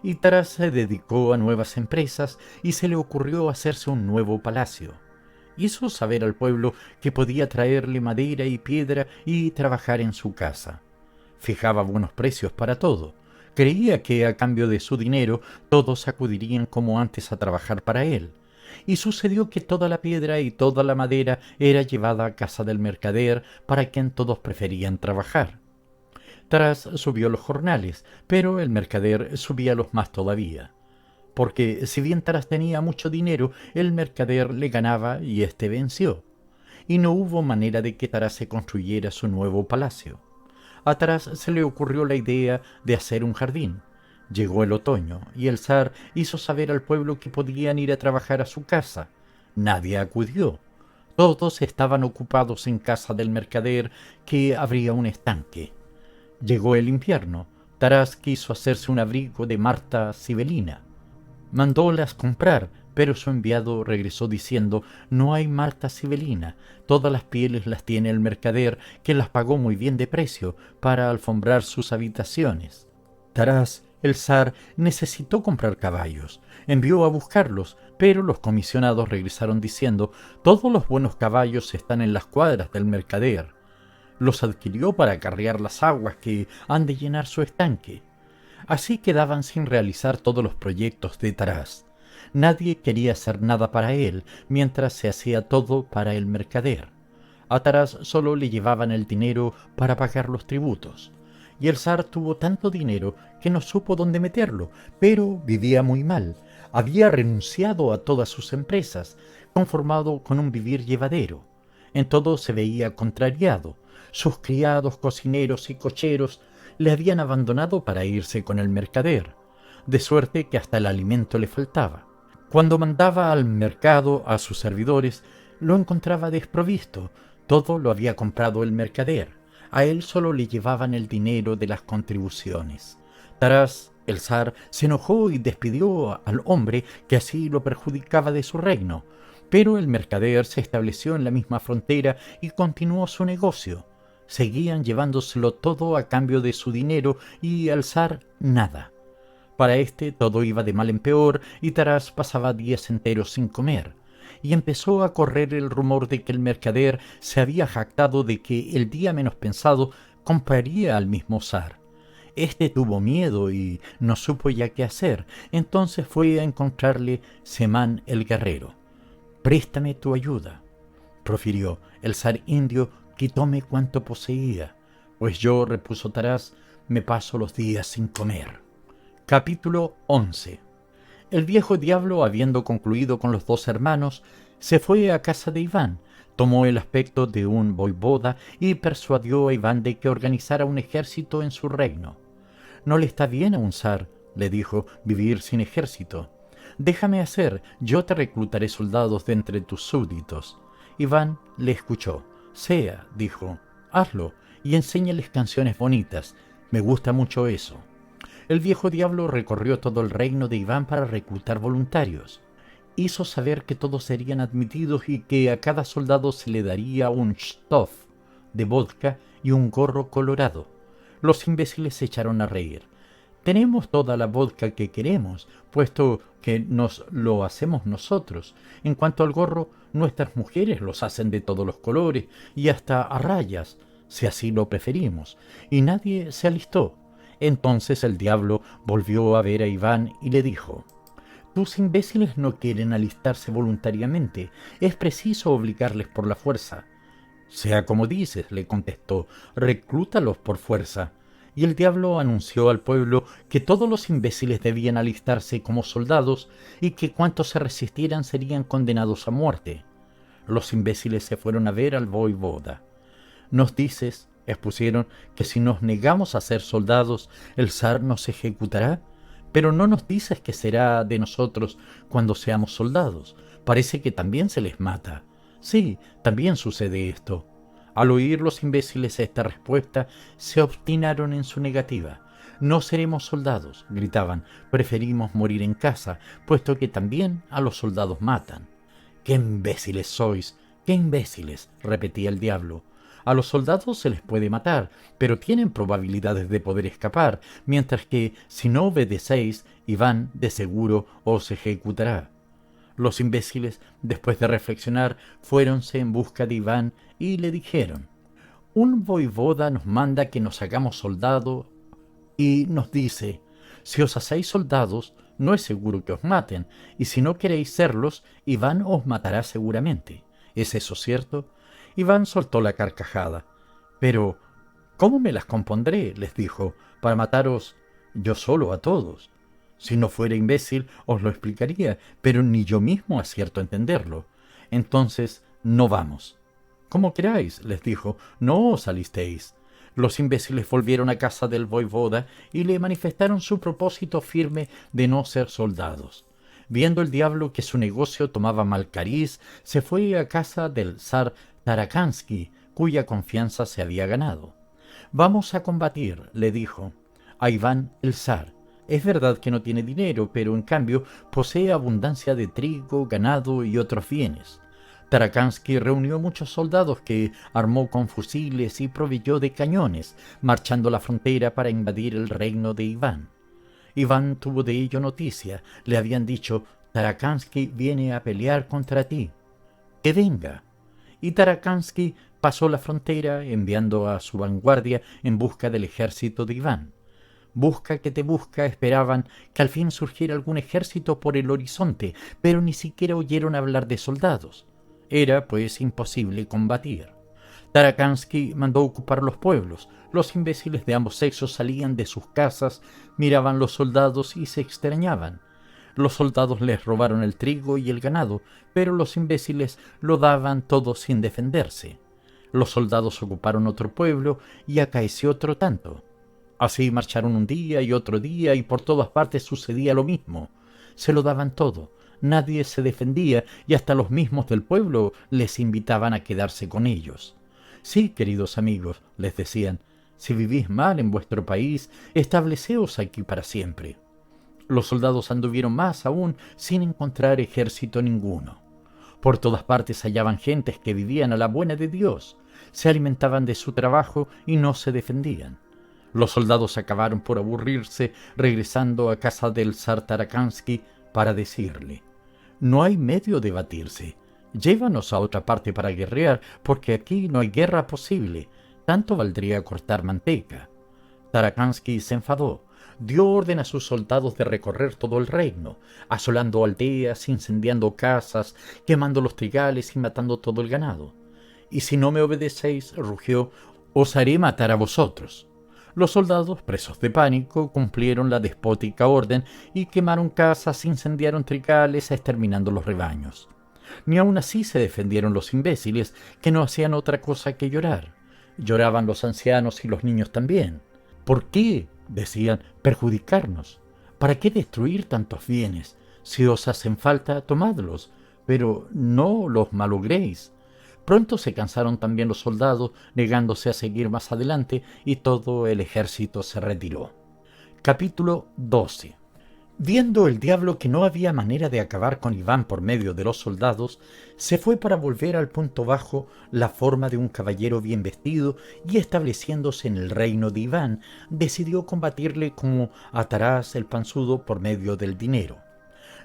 Y Taraz se dedicó a nuevas empresas y se le ocurrió hacerse un nuevo palacio. Hizo saber al pueblo que podía traerle madera y piedra y trabajar en su casa. Fijaba buenos precios para todo. Creía que a cambio de su dinero todos acudirían como antes a trabajar para él. Y sucedió que toda la piedra y toda la madera era llevada a casa del mercader, para quien todos preferían trabajar. Taraz subió los jornales, pero el mercader subía los más todavía. Porque si bien Taraz tenía mucho dinero, el mercader le ganaba y éste venció. Y no hubo manera de que Taraz se construyera su nuevo palacio. A Taraz se le ocurrió la idea de hacer un jardín. Llegó el otoño y el zar hizo saber al pueblo que podían ir a trabajar a su casa. Nadie acudió. Todos estaban ocupados en casa del mercader, que abría un estanque. Llegó el invierno. Taraz quiso hacerse un abrigo de Marta Sibelina. Mandólas comprar, pero su enviado regresó diciendo: no hay Marta Sibelina, todas las pieles las tiene el mercader, que las pagó muy bien de precio para alfombrar sus habitaciones. Taraz el zar necesitó comprar caballos. Envió a buscarlos, pero los comisionados regresaron diciendo: todos los buenos caballos están en las cuadras del mercader. Los adquirió para acarrear las aguas que han de llenar su estanque. Así quedaban sin realizar todos los proyectos de Taraz. Nadie quería hacer nada para él, mientras se hacía todo para el mercader. A Taraz solo le llevaban el dinero para pagar los tributos. Y el zar tuvo tanto dinero que no supo dónde meterlo, pero vivía muy mal. Había renunciado a todas sus empresas, conformado con un vivir llevadero. En todo se veía contrariado. Sus criados, cocineros y cocheros le habían abandonado para irse con el mercader, de suerte que hasta el alimento le faltaba. Cuando mandaba al mercado a sus servidores, lo encontraba desprovisto. Todo lo había comprado el mercader. A él solo le llevaban el dinero de las contribuciones. Taraz, el zar, se enojó y despidió al hombre que así lo perjudicaba de su reino, pero el mercader se estableció en la misma frontera y continuó su negocio. Seguían llevándoselo todo a cambio de su dinero y al zar nada. Para este todo iba de mal en peor y Taraz pasaba días enteros sin comer. Y empezó a correr el rumor de que el mercader se había jactado de que el día menos pensado compraría al mismo zar. Este tuvo miedo y no supo ya qué hacer, entonces fue a encontrarle Semán el guerrero. «Préstame tu ayuda», profirió. «El zar indio quitóme cuanto poseía, pues yo», repuso Taraz, «me paso los días sin comer». Capítulo 11. El viejo diablo, habiendo concluido con los dos hermanos, se fue a casa de Iván, tomó el aspecto de un voivoda y persuadió a Iván de que organizara un ejército en su reino. «No le está bien a un zar», le dijo, «vivir sin ejército. Déjame hacer, yo te reclutaré soldados de entre tus súbditos». Iván le escuchó. «Sea», dijo, «hazlo y enséñales canciones bonitas. Me gusta mucho eso». El viejo diablo recorrió todo el reino de Iván para reclutar voluntarios. Hizo saber que todos serían admitidos y que a cada soldado se le daría un shtoff de vodka y un gorro colorado. Los imbéciles se echaron a reír. «Tenemos toda la vodka que queremos, puesto que nos lo hacemos nosotros. En cuanto al gorro, nuestras mujeres los hacen de todos los colores y hasta a rayas, si así lo preferimos». Y nadie se alistó. Entonces el diablo volvió a ver a Iván y le dijo: «Tus imbéciles no quieren alistarse voluntariamente, es preciso obligarles por la fuerza». «Sea como dices», le contestó, «reclútalos por fuerza». Y el diablo anunció al pueblo que todos los imbéciles debían alistarse como soldados y que cuantos se resistieran serían condenados a muerte. Los imbéciles se fueron a ver al voivoda. «Nos dices», expusieron, «que si nos negamos a ser soldados, el zar nos ejecutará, pero no nos dices qué será de nosotros cuando seamos soldados. Parece que también se les mata». «Sí, también sucede esto». Al oír los imbéciles esta respuesta, se obstinaron en su negativa. «No seremos soldados», gritaban, «preferimos morir en casa, puesto que también a los soldados matan». «¡Qué imbéciles sois! ¡Qué imbéciles!», repetía el diablo. «A los soldados se les puede matar, pero tienen probabilidades de poder escapar, mientras que, si no obedecéis, Iván de seguro os ejecutará». Los imbéciles, después de reflexionar, fuéronse en busca de Iván y le dijeron: «Un voivoda nos manda que nos hagamos soldados y nos dice: si os hacéis soldados, no es seguro que os maten, y si no queréis serlos, Iván os matará seguramente. ¿Es eso cierto?». Iván soltó la carcajada. «Pero, ¿cómo me las compondré?», les dijo, «para mataros yo solo a todos. Si no fuera imbécil, os lo explicaría, pero ni yo mismo acierto a entenderlo. Entonces, no vamos». «Como queráis», les dijo, «no os alistéis». Los imbéciles volvieron a casa del voivoda y le manifestaron su propósito firme de no ser soldados. Viendo el diablo que su negocio tomaba mal cariz, se fue a casa del zar Tarakansky, cuya confianza se había ganado. «Vamos a combatir», le dijo, «a Iván el zar. Es verdad que no tiene dinero, pero en cambio posee abundancia de trigo, ganado y otros bienes». Tarakansky reunió muchos soldados que armó con fusiles y proveyó de cañones, marchando la frontera para invadir el reino de Iván. Iván tuvo de ello noticia. Le habían dicho: «Tarakansky viene a pelear contra ti. Que venga». Y Tarakansky pasó la frontera enviando a su vanguardia en busca del ejército de Iván. «Busca que te busca», esperaban que al fin surgiera algún ejército por el horizonte, pero ni siquiera oyeron hablar de soldados. Era, pues, imposible combatir. Tarakansky mandó ocupar los pueblos. Los imbéciles de ambos sexos salían de sus casas, miraban los soldados y se extrañaban. Los soldados les robaron el trigo y el ganado, pero los imbéciles lo daban todo sin defenderse. Los soldados ocuparon otro pueblo y acaeció otro tanto. Así marcharon un día y por todas partes sucedía lo mismo. Se lo daban todo. Nadie se defendía y hasta los mismos del pueblo les invitaban a quedarse con ellos. Sí, queridos amigos, les decían, si vivís mal en vuestro país, estableceos aquí para siempre. Los soldados anduvieron más aún sin encontrar ejército ninguno. Por todas partes hallaban gentes que vivían a la buena de Dios, se alimentaban de su trabajo y no se defendían. Los soldados acabaron por aburrirse regresando a casa del zar Tarakansky para decirle: «No hay medio de batirse. Llévanos a otra parte para guerrear, porque aquí no hay guerra posible. Tanto valdría cortar manteca». Tarakansky se enfadó. Dio orden a sus soldados de recorrer todo el reino, asolando aldeas, incendiando casas, quemando los trigales y matando todo el ganado. «Y si no me obedecéis», rugió, «os haré matar a vosotros». Los soldados, presos de pánico, cumplieron la despótica orden y quemaron casas, incendiaron trigales, exterminando los rebaños. Ni aun así se defendieron los imbéciles, que no hacían otra cosa que llorar. Lloraban los ancianos y los niños también. «¿Por qué?», decían, «perjudicarnos? ¿Para qué destruir tantos bienes? Si os hacen falta, tomadlos, pero no los malogréis». Pronto se cansaron también los soldados, negándose a seguir más adelante, y todo el ejército se retiró. Capítulo 12. Viendo el diablo que no había manera de acabar con Iván por medio de los soldados, se fue para volver al punto bajo la forma de un caballero bien vestido, y estableciéndose en el reino de Iván, decidió combatirle como a Tarás el Panzudo por medio del dinero.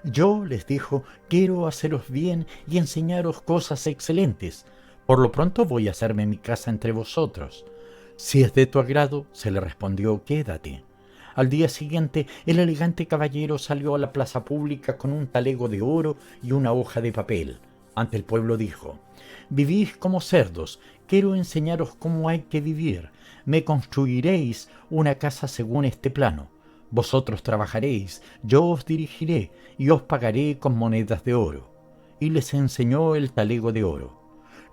«Yo», les dijo, «quiero haceros bien y enseñaros cosas excelentes. Por lo pronto voy a hacerme mi casa entre vosotros». «Si es de tu agrado», se le respondió, «quédate». Al día siguiente, el elegante caballero salió a la plaza pública con un talego de oro y una hoja de papel. Ante el pueblo dijo: «Vivís como cerdos, quiero enseñaros cómo hay que vivir. Me construiréis una casa según este plano. Vosotros trabajaréis, yo os dirigiré y os pagaré con monedas de oro». Y les enseñó el talego de oro.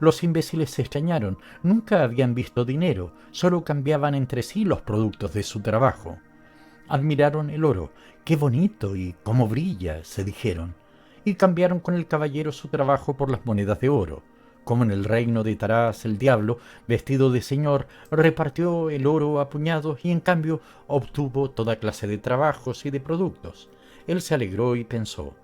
Los imbéciles se extrañaron, nunca habían visto dinero, solo cambiaban entre sí los productos de su trabajo. Admiraron el oro. «¡Qué bonito y cómo brilla!», se dijeron, y cambiaron con el caballero su trabajo por las monedas de oro. Como en el reino de Tarás, el diablo, vestido de señor, repartió el oro a puñados y en cambio obtuvo toda clase de trabajos y de productos. Él se alegró y pensó: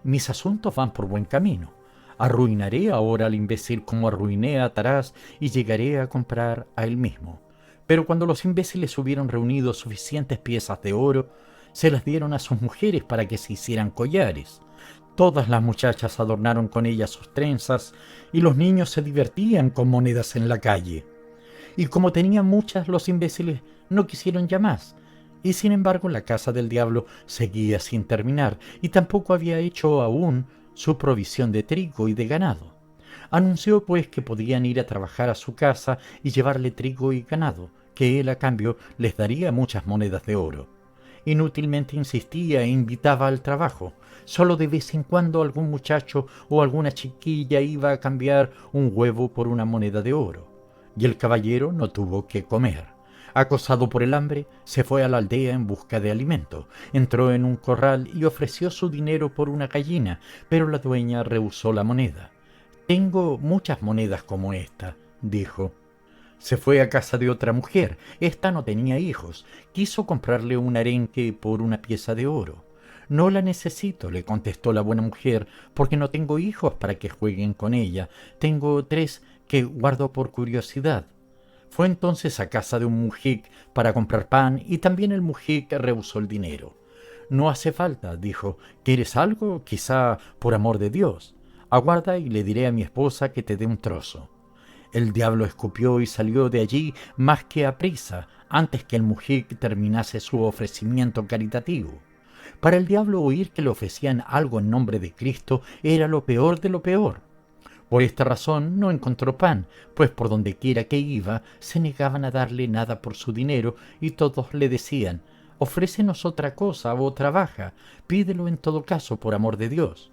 «Mis asuntos van por buen camino. Arruinaré ahora al imbécil como arruiné a Tarás y llegaré a comprar a él mismo». Pero cuando los imbéciles hubieron reunido suficientes piezas de oro, se las dieron a sus mujeres para que se hicieran collares. Todas las muchachas adornaron con ellas sus trenzas y los niños se divertían con monedas en la calle. Y como tenían muchas, los imbéciles no quisieron ya más. Y sin embargo la casa del diablo seguía sin terminar y tampoco había hecho aún su provisión de trigo y de ganado. Anunció pues que podían ir a trabajar a su casa y llevarle trigo y ganado, que él a cambio les daría muchas monedas de oro. Inútilmente insistía e invitaba al trabajo. Solo de vez en cuando algún muchacho o alguna chiquilla iba a cambiar un huevo por una moneda de oro. Y el caballero no tuvo que comer. Acosado por el hambre, se fue a la aldea en busca de alimento. Entró en un corral y ofreció su dinero por una gallina, pero la dueña rehusó la moneda. «Tengo muchas monedas como esta», dijo. Se fue a casa de otra mujer. Esta no tenía hijos. Quiso comprarle un arenque por una pieza de oro. «No la necesito», le contestó la buena mujer, «porque no tengo hijos para que jueguen con ella. Tengo 3 que guardo por curiosidad». Fue entonces a casa de un mujik para comprar pan y también el mujik rehusó el dinero. «No hace falta», dijo. «¿Quieres algo? Quizá por amor de Dios. Aguarda y le diré a mi esposa que te dé un trozo». El diablo escupió y salió de allí más que aprisa, antes que el mujik terminase su ofrecimiento caritativo. Para el diablo oír que le ofrecían algo en nombre de Cristo era lo peor de lo peor. Por esta razón no encontró pan, pues por donde quiera que iba se negaban a darle nada por su dinero y todos le decían: «Ofrécenos otra cosa o trabaja, pídelo en todo caso por amor de Dios».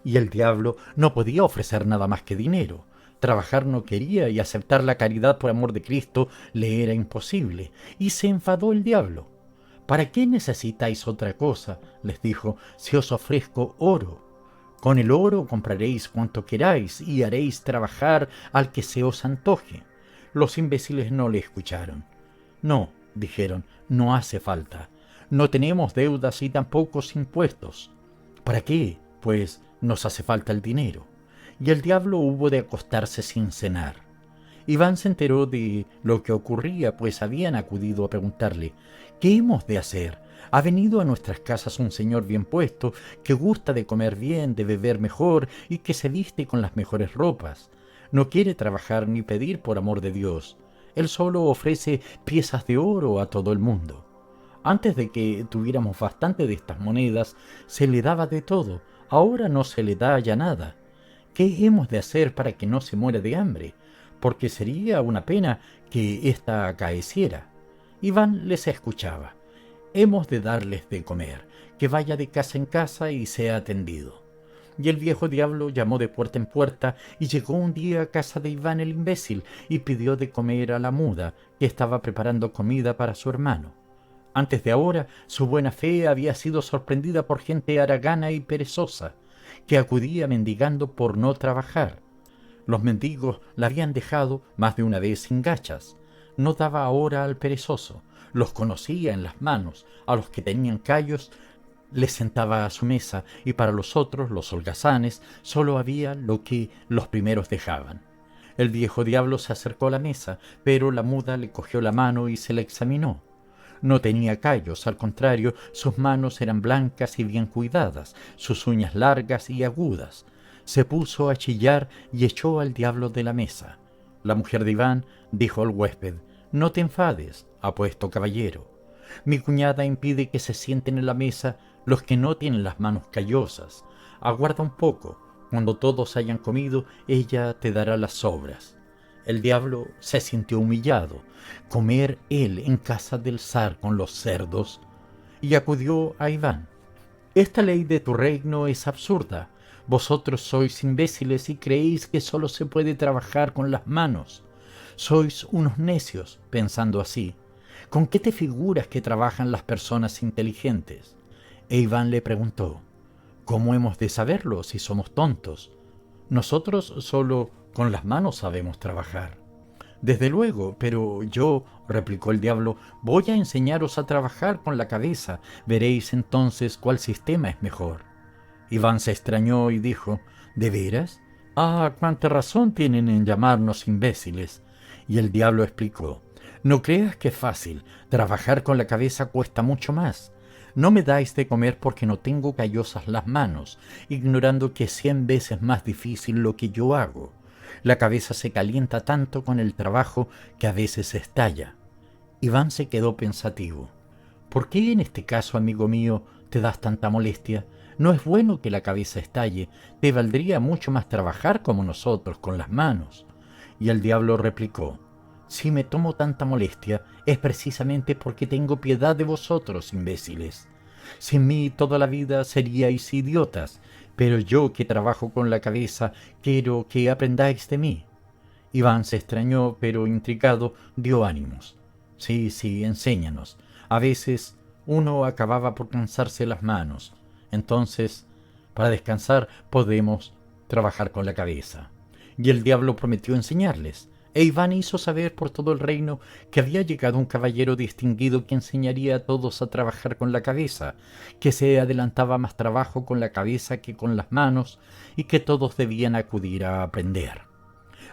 Y el diablo no podía ofrecer nada más que dinero. Trabajar no quería y aceptar la caridad por amor de Cristo le era imposible, y se enfadó el diablo. «¿Para qué necesitáis otra cosa?», les dijo, «si os ofrezco oro. Con el oro compraréis cuanto queráis y haréis trabajar al que se os antoje. Los imbéciles no le escucharon. No, dijeron, no hace falta. No tenemos deudas y tampoco impuestos. ¿Para qué? Pues nos hace falta el dinero. Y el diablo hubo de acostarse sin cenar. Iván se enteró de lo que ocurría, pues habían acudido a preguntarle: ¿qué hemos de hacer? Ha venido a nuestras casas un señor bien puesto, que gusta de comer bien, de beber mejor y que se viste con las mejores ropas. No quiere trabajar ni pedir por amor de Dios. Él solo ofrece piezas de oro a todo el mundo. Antes de que tuviéramos bastante de estas monedas, se le daba de todo. Ahora no se le da ya nada. ¿Qué hemos de hacer para que no se muera de hambre? Porque sería una pena que ésta acaeciera. Iván les escuchaba. Hemos de darles de comer, que vaya de casa en casa y sea atendido. Y el viejo diablo llamó de puerta en puerta y llegó un día a casa de Iván el imbécil y pidió de comer a la muda, que estaba preparando comida para su hermano. Antes de ahora, su buena fe había sido sorprendida por gente haragana y perezosa, que acudía mendigando por no trabajar. Los mendigos la habían dejado más de una vez sin gachas. No daba ahora al perezoso, los conocía en las manos. A los que tenían callos les sentaba a su mesa, y para los otros, los holgazanes, solo había lo que los primeros dejaban. El viejo diablo se acercó a la mesa, pero la muda le cogió la mano y se la examinó. No tenía callos, al contrario, sus manos eran blancas y bien cuidadas, sus uñas largas y agudas. Se puso a chillar y echó al diablo de la mesa. La mujer de Iván dijo al huésped: «No te enfades, apuesto caballero. Mi cuñada impide que se sienten en la mesa los que no tienen las manos callosas. Aguarda un poco, cuando todos hayan comido, ella te dará las sobras». El diablo se sintió humillado. Comer él en casa del zar con los cerdos, y acudió a Iván. «Esta ley de tu reino es absurda. Vosotros sois imbéciles y creéis que solo se puede trabajar con las manos. Sois unos necios pensando así. ¿Con qué te figuras que trabajan las personas inteligentes?» E Iván le preguntó: «¿Cómo hemos de saberlo si somos tontos? Nosotros solo con las manos sabemos trabajar». «Desde luego, pero yo», replicó el diablo, «voy a enseñaros a trabajar con la cabeza. Veréis entonces cuál sistema es mejor». Iván se extrañó y dijo: «¿De veras? Ah, cuánta razón tienen en llamarnos imbéciles». Y el diablo explicó: «No creas que es fácil. Trabajar con la cabeza cuesta mucho más. No me dais de comer porque no tengo callosas las manos, ignorando que es 100 veces más difícil lo que yo hago. La cabeza se calienta tanto con el trabajo que a veces estalla». Iván se quedó pensativo. «¿Por qué en este caso, amigo mío, te das tanta molestia? No es bueno que la cabeza estalle. Te valdría mucho más trabajar como nosotros, con las manos». Y el diablo replicó: «Si me tomo tanta molestia, es precisamente porque tengo piedad de vosotros, imbéciles. Sin mí toda la vida seríais idiotas, pero yo que trabajo con la cabeza, quiero que aprendáis de mí». Iván se extrañó, pero intrigado dio ánimos. «Sí, sí, enséñanos. A veces uno acababa por cansarse las manos. Entonces, para descansar podemos trabajar con la cabeza». Y el diablo prometió enseñarles. E Iván hizo saber por todo el reino que había llegado un caballero distinguido que enseñaría a todos a trabajar con la cabeza, que se adelantaba más trabajo con la cabeza que con las manos, y que todos debían acudir a aprender.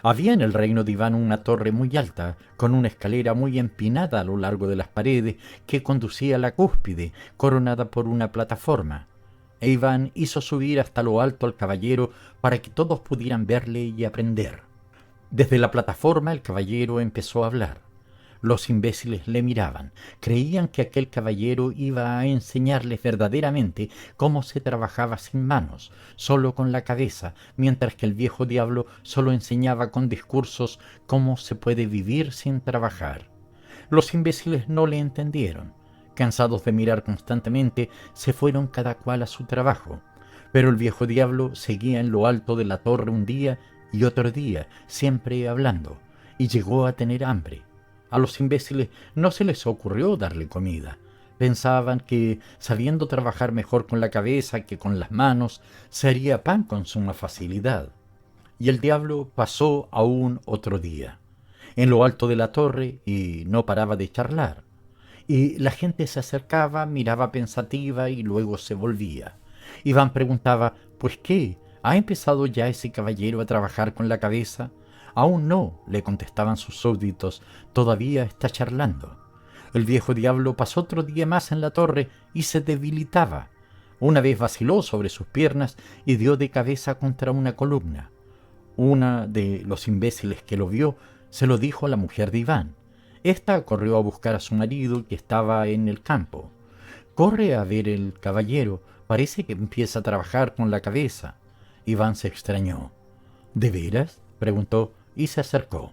Había en el reino de Iván una torre muy alta, con una escalera muy empinada a lo largo de las paredes, que conducía a la cúspide, coronada por una plataforma. E Iván hizo subir hasta lo alto al caballero para que todos pudieran verle y aprender. Desde la plataforma el caballero empezó a hablar. Los imbéciles le miraban, creían que aquel caballero iba a enseñarles verdaderamente cómo se trabajaba sin manos, solo con la cabeza, mientras que el viejo diablo solo enseñaba con discursos cómo se puede vivir sin trabajar. Los imbéciles no le entendieron. Cansados de mirar constantemente, se fueron cada cual a su trabajo. Pero el viejo diablo seguía en lo alto de la torre un día y otro día, siempre hablando, y llegó a tener hambre. A los imbéciles no se les ocurrió darle comida. Pensaban que, sabiendo trabajar mejor con la cabeza que con las manos, se haría pan con suma facilidad. Y el diablo pasó aún otro día. en lo alto de la torre y no paraba de charlar. Y la gente se acercaba, miraba pensativa y luego se volvía. Iván preguntaba: «¿Pues qué? ¿Ha empezado ya ese caballero a trabajar con la cabeza?». «Aún no», le contestaban sus súbditos, «todavía está charlando». El viejo diablo pasó otro día más en la torre y se debilitaba. Una vez vaciló sobre sus piernas y dio de cabeza contra una columna. Una de los imbéciles que lo vio se lo dijo a la mujer de Iván. Esta corrió a buscar a su marido, que estaba en el campo. «Corre a ver el caballero, parece que empieza a trabajar con la cabeza». Iván se extrañó. «¿De veras?», preguntó, y se acercó.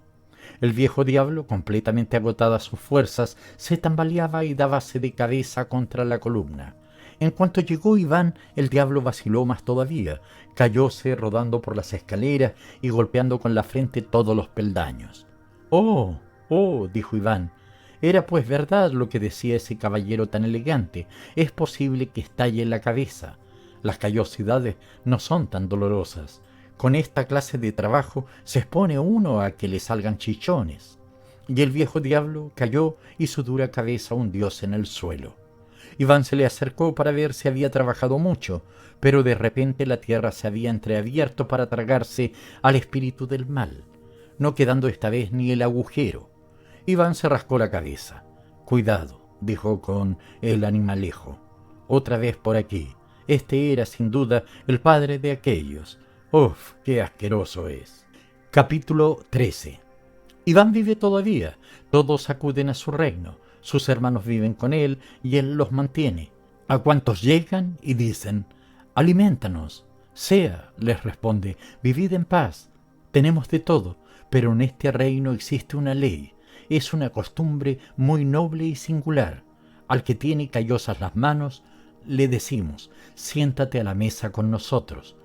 El viejo diablo, completamente agotadas sus fuerzas, se tambaleaba y dábase de cabeza contra la columna. En cuanto llegó Iván, el diablo vaciló más todavía, cayóse rodando por las escaleras y golpeando con la frente todos los peldaños. «¡Oh! ¡Oh!», dijo Iván. «Era pues verdad lo que decía ese caballero tan elegante. Es posible que estalle en la cabeza. Las callosidades no son tan dolorosas. Con esta clase de trabajo se expone uno a que le salgan chichones». Y el viejo diablo cayó y su dura cabeza hundióse en el suelo. Iván se le acercó para ver si había trabajado mucho, pero de repente la tierra se había entreabierto para tragarse al espíritu del mal, no quedando esta vez ni el agujero. Iván se rascó la cabeza. «Cuidado», dijo con el animalejo. «Otra vez por aquí. Este era, sin duda, el padre de aquellos. ¡Uf, qué asqueroso es!». Capítulo 13. Iván vive todavía. Todos acuden a su reino. Sus hermanos viven con él y él los mantiene. A cuantos llegan y dicen: «Aliméntanos». «Sea», les responde, «vivid en paz. Tenemos de todo, pero en este reino existe una ley. Es una costumbre muy noble y singular. Al que tiene callosas las manos, le decimos: siéntate a la mesa con nosotros.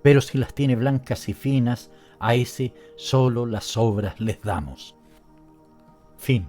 Pero si las tiene blancas y finas, a ese solo las sobras les damos». Fin.